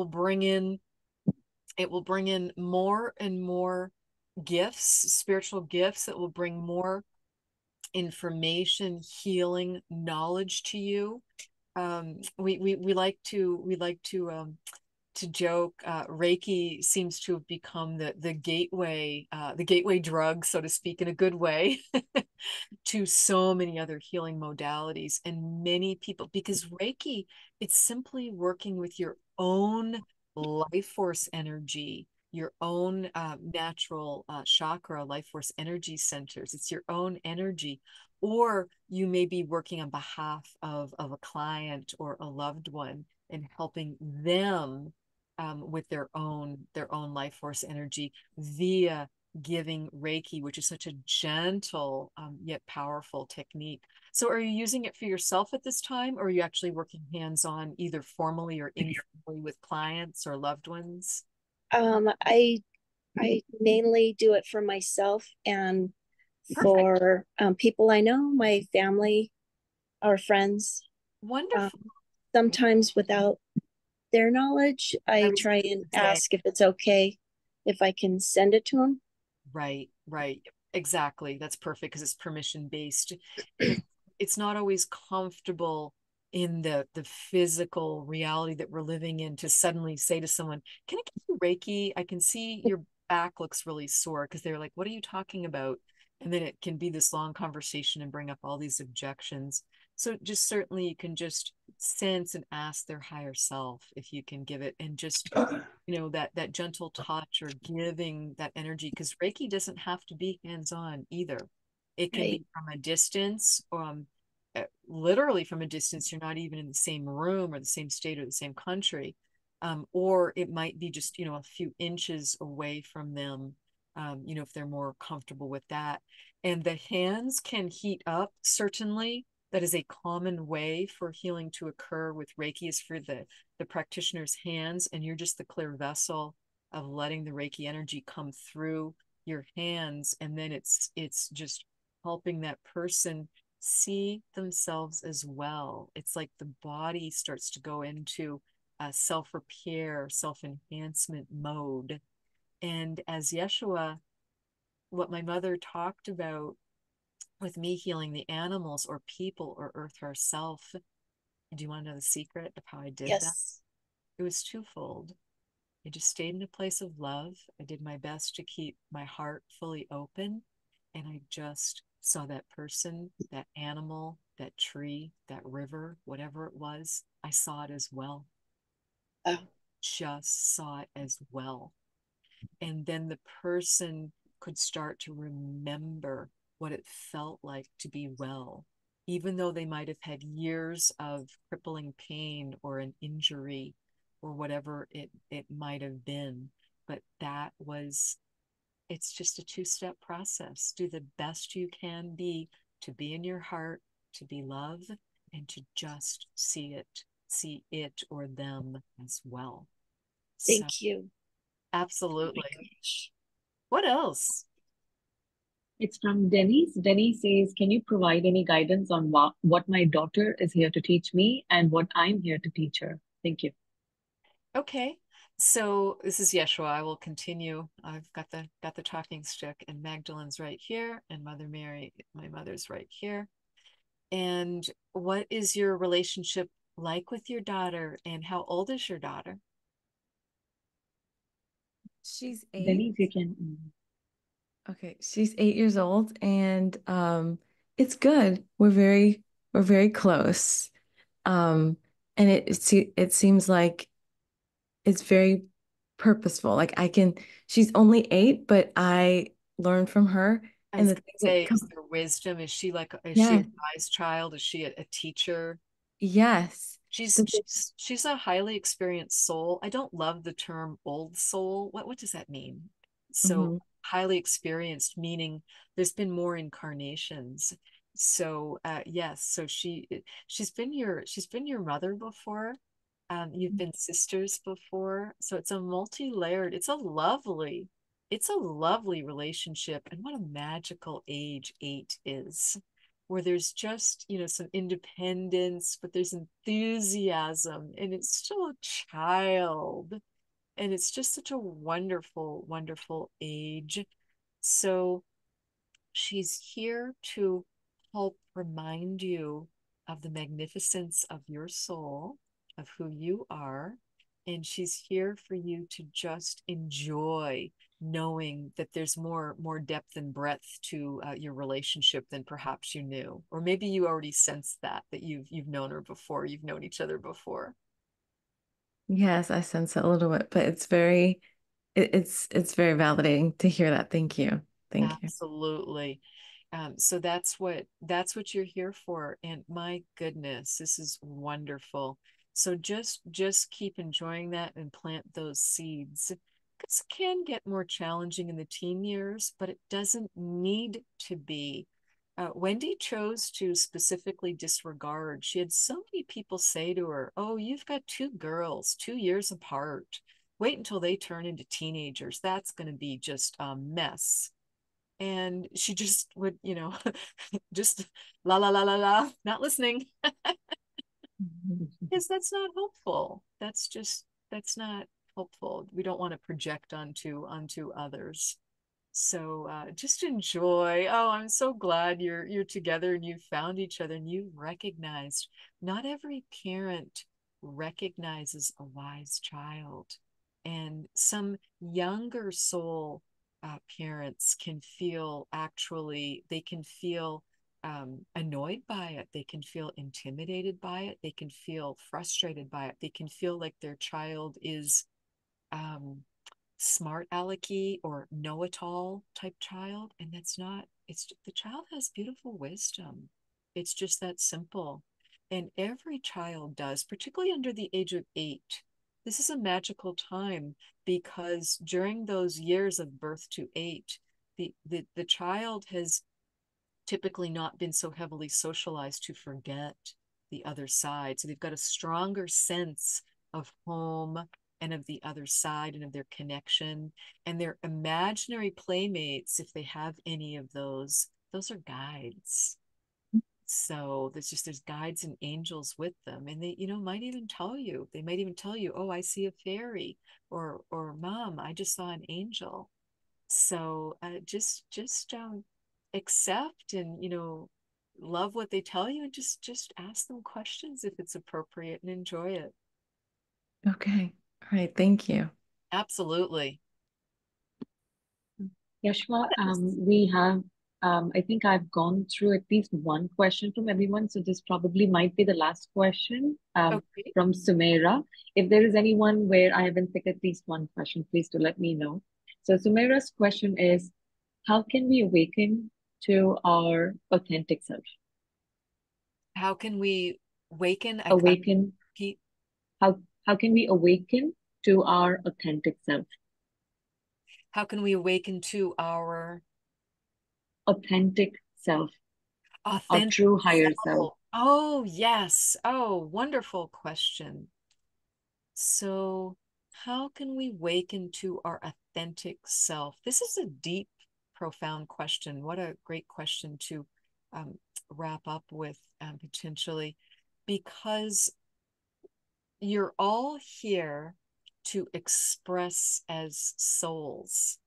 bring in more and more gifts, spiritual gifts that will bring more information, healing, knowledge to you. We like to joke, Reiki seems to have become the gateway drug, so to speak, in a good way, to so many other healing modalities. And many people, because Reiki, it's simply working with your own life force energy, your own natural chakra, life force energy centers. It's your own energy. Or you may be working on behalf of a client or a loved one and helping them with their own life force energy via giving Reiki, which is such a gentle yet powerful technique. So are you using it for yourself at this time, or are you actually working hands-on, either formally or informally, with clients or loved ones? I mainly do it for myself and Perfect. for people I know, my family, our friends. Wonderful. Sometimes without their knowledge, I try and ask if it's okay if I can send it to them. Right, right. Exactly. That's perfect, because it's permission based. And it's not always comfortable in the physical reality that we're living in to suddenly say to someone, can I give you Reiki? I can see your back looks really sore, because they're like, what are you talking about? And then it can be this long conversation and bring up all these objections. So just certainly you can just sense and ask their higher self if you can give it, and just that gentle touch or giving that energy, because Reiki doesn't have to be hands-on either. It can be from a distance, literally from a distance. You're not even in the same room or the same state or the same country, or it might be just a few inches away from them, if they're more comfortable with that. And the hands can heat up, certainly. That is a common way for healing to occur with Reiki, is for the practitioner's hands, and you're just the clear vessel of letting the Reiki energy come through your hands. And then it's just helping that person see themselves as well. It's like the body starts to go into a self-repair, self-enhancement mode. And as Yeshua, what my mother talked about with me healing the animals or people or Earth herself, do you want to know the secret of how I did that? Yes. It was twofold. I just stayed in a place of love. I did my best to keep my heart fully open. And I just saw that person, that animal, that tree, that river, whatever it was. I saw it as well. Oh. Just saw it as well. And then the person could start to remember what it felt like to be well, even though they might have had years of crippling pain or an injury or whatever it might have been. But that was, it's just a two-step process. Do the best you can be to be in your heart, to be love, and to just see it or them as well. Thank you. Absolutely. Oh my gosh. What else? It's from Denise. Denise says, can you provide any guidance on what my daughter is here to teach me and what I'm here to teach her? Thank you. Okay. So this is Yeshua. I will continue. I've got the talking stick, and Magdalene's right here, and Mother Mary, my mother's right here. And what is your relationship like with your daughter, and how old is your daughter? She's 8. Denise, you can. Okay, she's 8 years old, and it's good. We're very close. And it seems like it's very purposeful. Like she's only 8, but I learn from her, I and was the going to things say, that is come. there wisdom? Is she Yeah, a wise child? Is she a teacher? yes. She's, The thing- she's she's a highly experienced soul. I don't love the term old soul. What does that mean? So Mhm. highly experienced, meaning there's been more incarnations. So yes, so she's been your mother before. You've been sisters before. So it's a multi-layered, it's a lovely relationship. And what a magical age 8 is, where there's just, some independence, but there's enthusiasm, and it's still a child. And it's just such a wonderful, wonderful age. So she's here to help remind you of the magnificence of your soul, of who you are. And she's here for you to just enjoy knowing that there's more depth and breadth to your relationship than perhaps you knew, or maybe you already sensed that you've known her before, you've known each other before. Yes, I sense it a little bit, but it's very validating to hear that. Thank you. Thank you. Absolutely. So that's what you're here for. And my goodness, this is wonderful. So just keep enjoying that and plant those seeds. This can get more challenging in the teen years, but it doesn't need to be. Wendy chose to specifically disregard. She had so many people say to her, "Oh, you've got 2 girls, 2 years apart. Wait until they turn into teenagers. That's going to be just a mess." And she just would, just la la la la la, not listening, because that's not helpful. That's not helpful. We don't want to project onto others. So just enjoy. Oh, I'm so glad you're together and you found each other and you recognized. Not every parent recognizes a wise child, and some younger soul parents can feel, actually they can feel annoyed by it. They can feel intimidated by it. They can feel frustrated by it. They can feel like their child is um, smart alecky or know-it-all type child, and that's not. It's the child has beautiful wisdom. It's just that simple. And every child does, particularly under the age of 8. This is a magical time, because during those years of birth to 8, the child has typically not been so heavily socialized to forget the other side. So they've got a stronger sense of home and of the other side and of their connection. And their imaginary playmates, if they have any of those are guides. So there's guides and angels with them. And they, might even tell you, oh, I see a fairy, or Mom, I just saw an angel. So just accept and love what they tell you, and just ask them questions if it's appropriate, and enjoy it. Okay. All right. Thank you. Absolutely. Yeshua, we have, I think I've gone through at least one question from everyone, so this probably might be the last question Okay. from Sumaira. If there is anyone where I haven't picked at least one question, please do let me know. So Sumaira's question is, how can we awaken to our authentic self? How can we awaken? Awaken, how can we awaken to our authentic self? How can we awaken to our Authentic self, our authentic true higher self. Oh, yes. Oh, wonderful question. So, how can we awaken to our authentic self? This is a deep, profound question. What a great question to wrap up with potentially, because you're all here to express as souls.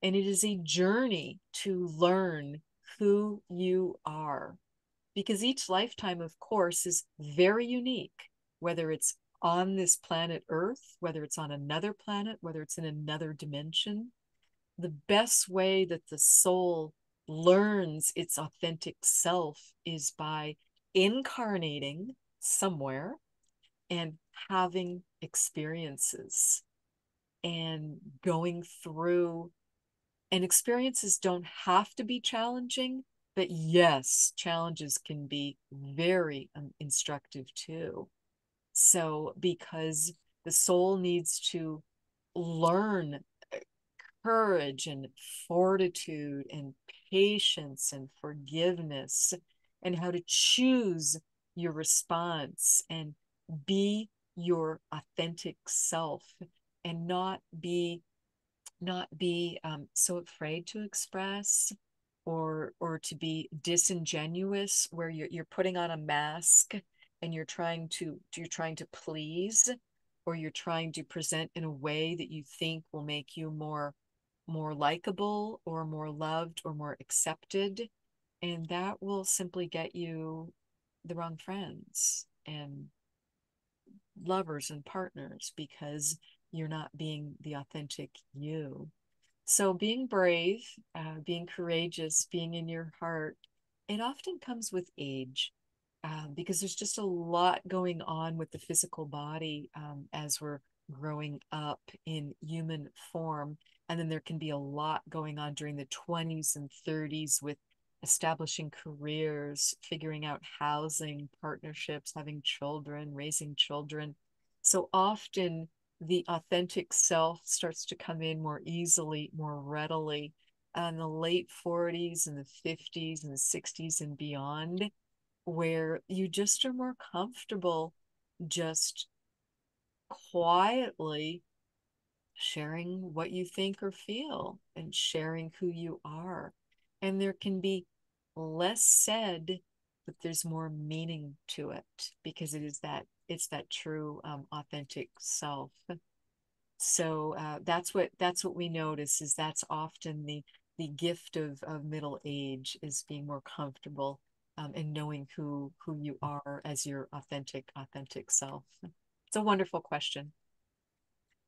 And it is a journey to learn who you are. Because each lifetime, of course, is very unique, whether it's on this planet Earth, whether it's on another planet, whether it's in another dimension. The best way that the soul learns its authentic self is by incarnating somewhere and having experiences and going through. And experiences don't have to be challenging, but yes, challenges can be very instructive too. So, because the soul needs to learn courage and fortitude and patience and forgiveness and how to choose your response and be your authentic self and not be so afraid to express or to be disingenuous where you're putting on a mask and you're trying to please, or you're trying to present in a way that you think will make you more likable or more loved or more accepted, and that will simply get you the wrong friends and lovers and partners because you're not being the authentic you. So being brave, being courageous, being in your heart, it often comes with age, because there's just a lot going on with the physical body as we're growing up in human form. And then there can be a lot going on during the 20s and 30s with establishing careers, figuring out housing, partnerships, having children, raising children. So often the authentic self starts to come in more easily, more readily in the late 40s and the 50s and the 60s and beyond, where you just are more comfortable just quietly sharing what you think or feel and sharing who you are. And there can be less said, but there's more meaning to it because it's that true authentic self. So that's what we notice is that's often the gift of middle age, is being more comfortable and knowing who you are as your authentic self. It's a wonderful question.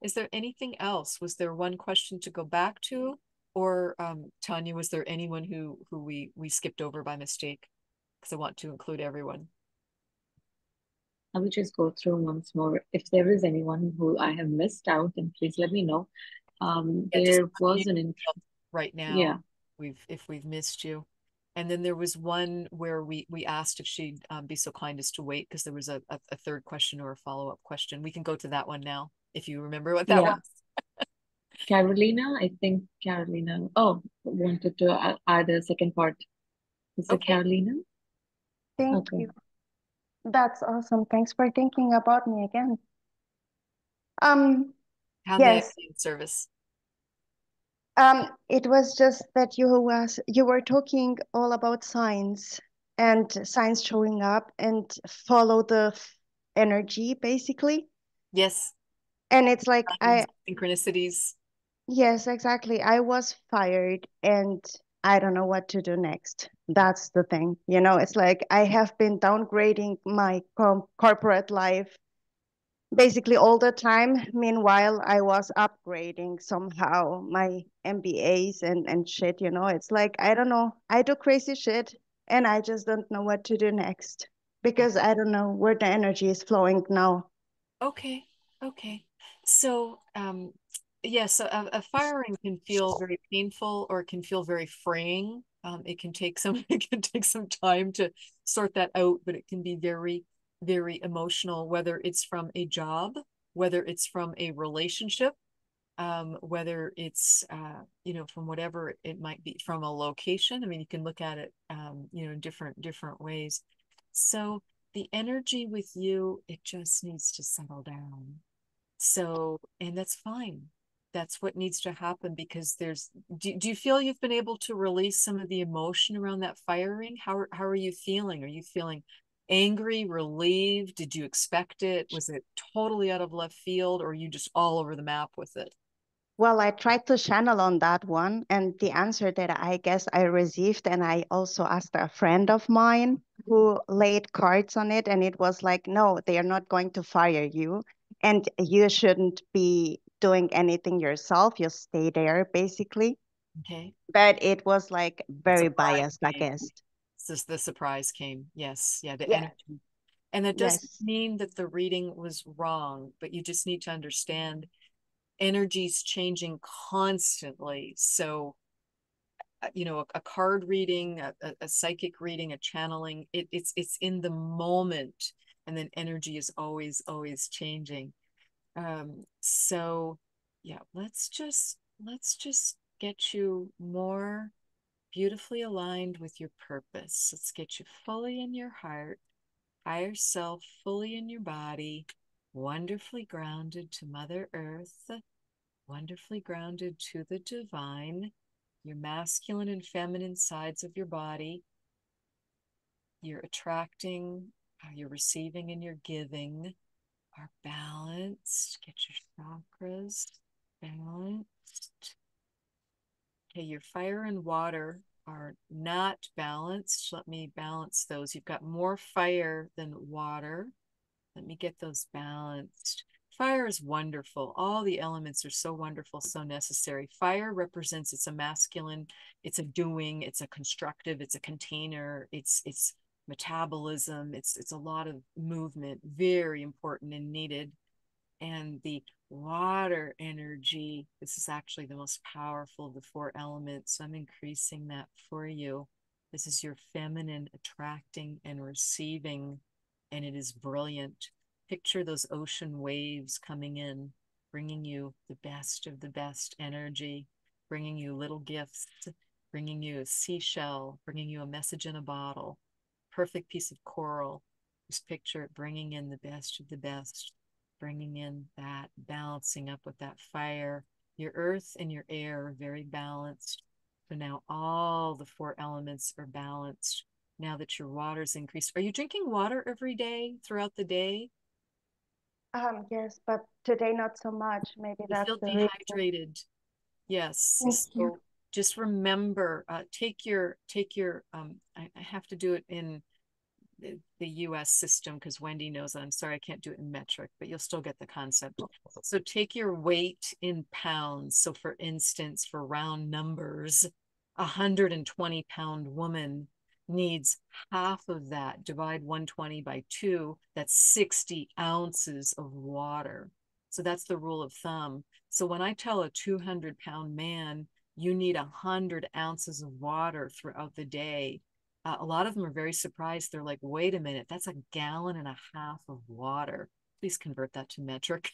Is there anything else? Was there one question to go back to, or Tania, was there anyone who we skipped over by mistake? Because I want to include everyone. I will just go through once more. If there is anyone who I have missed out, then please let me know. There was an right now. Yeah. If we've missed you. And then there was one where we asked if she'd be so kind as to wait because there was a third question or a follow-up question. We can go to that one now if you remember what that was. Carolina, I think Carolina. Oh, wanted to add a second part. Is it Carolina? Thank you. That's awesome. Thanks for thinking about me again. How may I Yes. be in service? It was just that you were talking all about signs and signs showing up and follow the energy, basically. Yes. And it's like synchronicities. Yes, exactly. I was fired and I don't know what to do next. That's the thing. It's like I have been downgrading my corporate life basically all the time. Meanwhile, I was upgrading somehow my MBAs and shit, you know. It's like, I don't know. I do crazy shit and I just don't know what to do next because I don't know where the energy is flowing now. Okay. Okay. So, yes, a firing can feel very painful or it can feel very freeing. It can take some it can take some time to sort that out, but it can be very, very emotional, whether it's from a job, whether it's from a relationship, whether it's from whatever it might be, from a location. I mean, you can look at it in different ways. So the energy with you, it just needs to settle down. So, and that's fine. That's what needs to happen because do you feel you've been able to release some of the emotion around that firing? How are you feeling? Are you feeling angry, relieved? Did you expect it? Was it totally out of left field, or are you just all over the map with it? Well, I tried to channel on that one, and the answer that I guess I received, and I also asked a friend of mine who laid cards on it, and it was like, no, they are not going to fire you, and you shouldn't be doing anything yourself. You stay there, basically. Okay. But it was like The very surprise biased, I came. guess. The surprise came. Yes. Yeah. The Yeah. energy. And that doesn't Yes. mean that the reading was wrong, but you just need to understand energy's changing constantly. So, a card reading, a psychic reading, a channeling, it's in the moment, and then energy is always changing. So yeah, let's just get you more beautifully aligned with your purpose. Let's get you fully in your heart, higher self, fully in your body, wonderfully grounded to Mother Earth, wonderfully grounded to the divine, your masculine and feminine sides of your body. You're attracting, you're receiving, and you're giving are balanced. Get your chakras balanced. Okay, your fire and water are not balanced. Let me balance those. You've got more fire than water. Let me get those balanced. Fire is wonderful. All the elements are so wonderful, so necessary. Fire represents, it's a masculine, it's a doing, it's a constructive, it's a container, it's metabolism, it's a lot of movement, very important and needed. And the water energy, this is actually the most powerful of the four elements. So I'm increasing that for you. This is your feminine attracting and receiving, and it is brilliant. Picture those ocean waves coming in, bringing you the best of the best energy, bringing you little gifts, bringing you a seashell, bringing you a message in a bottle, perfect piece of coral. Just picture it bringing in the best of the best, bringing in that, balancing up with that fire. Your earth and your air are very balanced. So now all the four elements are balanced. Now that your water's increased, are you drinking water every day throughout the day? Yes, but today not so much. Maybe You that's feel the reason. dehydrated. Yes. Thank you. So just remember, I have to do it in the US system because Wendy knows that. I'm sorry, I can't do it in metric, but you'll still get the concept. So take your weight in pounds. So for instance, for round numbers, 120-pound woman needs half of that. Divide 120 by 2, that's 60 ounces of water. So that's the rule of thumb. So when I tell a 200-pound man, you need 100 ounces of water throughout the day, a lot of them are very surprised. They're like, wait a minute, that's 1.5 gallons of water. Please convert that to metric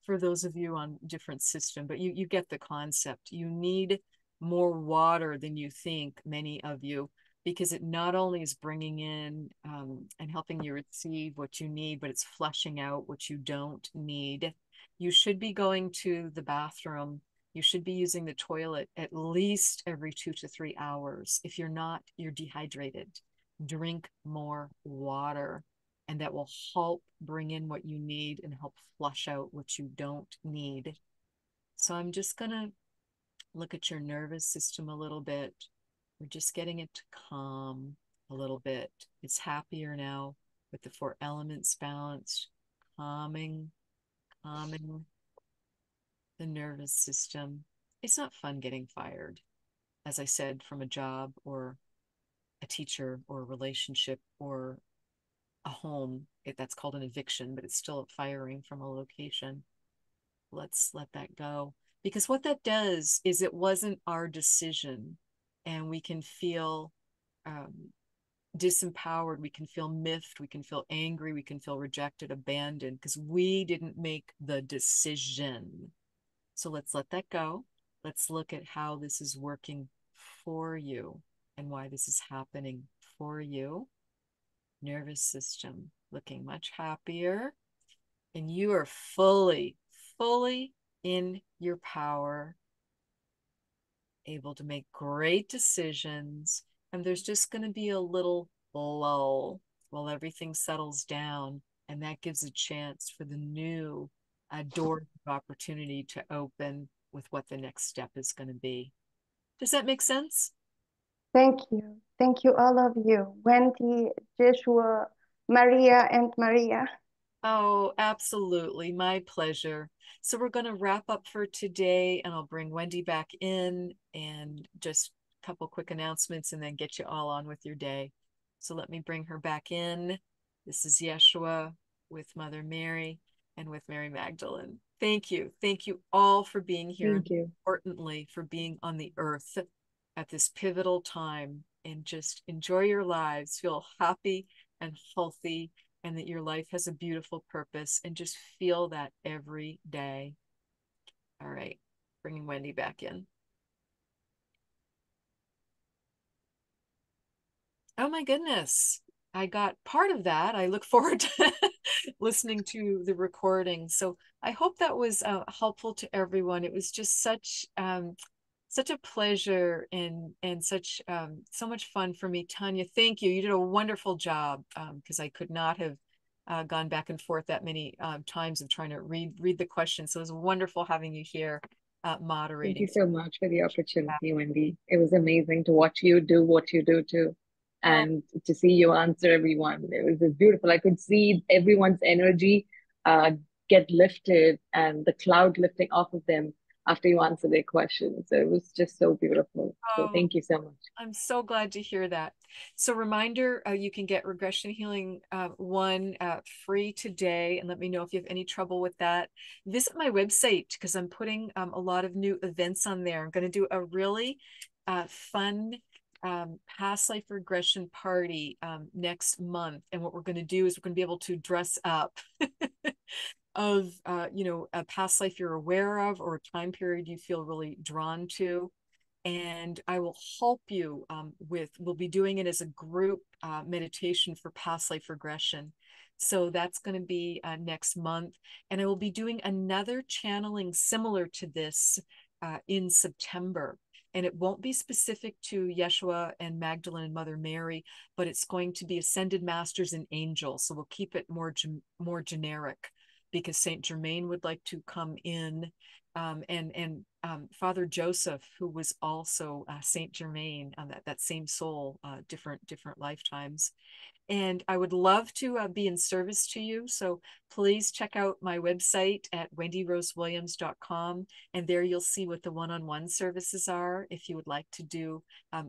for those of you on different system, but you get the concept. You need more water than you think, many of you, because it not only is bringing in and helping you receive what you need, but it's flushing out what you don't need. You should be going to the bathroom. You should be using the toilet at least every 2 to 3 hours. If you're not, you're dehydrated. Drink more water, and that will help bring in what you need and help flush out what you don't need. So I'm just going to look at your nervous system a little bit. We're just getting it to calm a little bit. It's happier now with the four elements balanced, calming the nervous system. It's not fun getting fired, as I said, from a job or a teacher or a relationship or a home. That's called an eviction, but it's still a firing from a location. Let's let that go. Because what that does is it wasn't our decision, and we can feel disempowered, we can feel miffed, we can feel angry, we can feel rejected, abandoned, because we didn't make the decision. So let's let that go. Let's look at how this is working for you and why this is happening for you. Nervous system looking much happier. And you are fully in your power, able to make great decisions. And there's just going to be a little lull while everything settles down. And that gives a chance for the new door of opportunity to open with what the next step is going to be. Does that make sense? Thank you. Thank you, all of you. Wendy, Yeshua, Maria, and Maria. Oh, absolutely. My pleasure. So we're going to wrap up for today, and I'll bring Wendy back in and just a couple quick announcements and then get you all on with your day. So let me bring her back in. This is Yeshua with Mother Mary and with Mary Magdalene. Thank you. Thank you all for being here. Thank you. Importantly, for being on the earth at this pivotal time, and just enjoy your lives. Feel happy and healthy, and that your life has a beautiful purpose, and just feel that every day. All right, bringing Wendy back in. Oh my goodness, I got part of that. I look forward to listening to the recording. So I hope that was helpful to everyone. It was just such a pleasure and such so much fun for me. Tania, thank you. You did a wonderful job, because I could not have gone back and forth that many times of trying to read the questions. So it was wonderful having you here moderating. Thank you so much for the opportunity, Wendy. It was amazing to watch you do what you do too, and to see you answer everyone. It was just beautiful. I could see everyone's energy get lifted and the cloud lifting off of them after you answer their questions. So it was just so beautiful. So thank you so much. I'm so glad to hear that. So reminder, you can get Regression Healing 1 free today, and let me know if you have any trouble with that. Visit my website, because I'm putting a lot of new events on there. I'm going to do a really fun past life regression party next month. And what we're going to do is we're going to be able to dress up of a past life you're aware of, or a time period you feel really drawn to. And I will help you we'll be doing it as a group meditation for past life regression. So that's going to be next month. And I will be doing another channeling similar to this in September. And it won't be specific to Yeshua and Magdalene and Mother Mary, but it's going to be Ascended Masters and Angels. So we'll keep it more generic, because Saint Germain would like to come in, and Father Joseph, who was also Saint Germain, that same soul, different lifetimes. And I would love to be in service to you. So please check out my website at wendyrosewilliams.com. And there you'll see what the one-on-one services are if you would like to do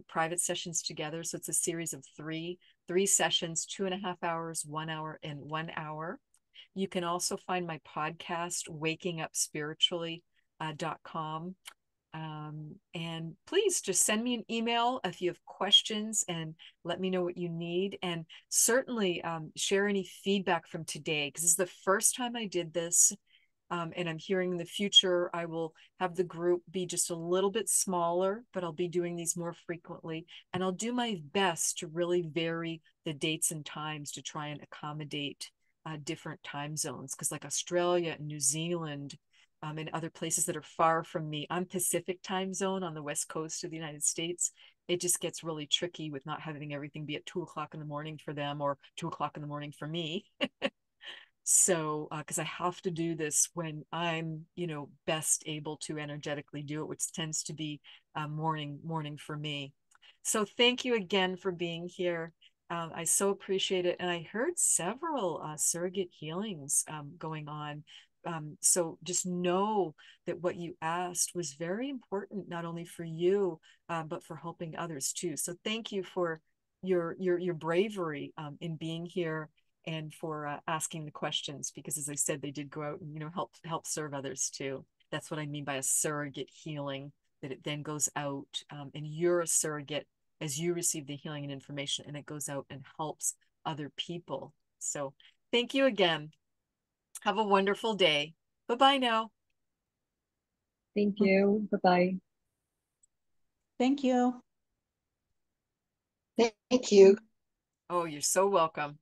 private sessions together. So it's a series of three sessions, 2.5 hours, 1 hour, and 1 hour. You can also find my podcast, wakingupspiritually.com. And please just send me an email if you have questions, and let me know what you need. And certainly share any feedback from today, because this is the first time I did this. And I'm hearing in the future, I will have the group be just a little bit smaller, but I'll be doing these more frequently. And I'll do my best to really vary the dates and times to try and accommodate different time zones, because like Australia and New Zealand and other places that are far from me, I'm Pacific time zone on the West Coast of the United States. It just gets really tricky with not having everything be at 2 o'clock in the morning for them, or 2 o'clock in the morning for me. So, because I have to do this when I'm, best able to energetically do it, which tends to be morning for me. So thank you again for being here. I so appreciate it. And I heard several surrogate healings going on. So just know that what you asked was very important, not only for you, but for helping others too. So thank you for your bravery in being here and for asking the questions, because as I said, they did go out and, help serve others too. That's what I mean by a surrogate healing, that it then goes out and you're a surrogate as you receive the healing and information, and it goes out and helps other people. So thank you again. Have a wonderful day. Bye-bye now. Thank you. Bye-bye. Thank you. Thank you. Oh, you're so welcome.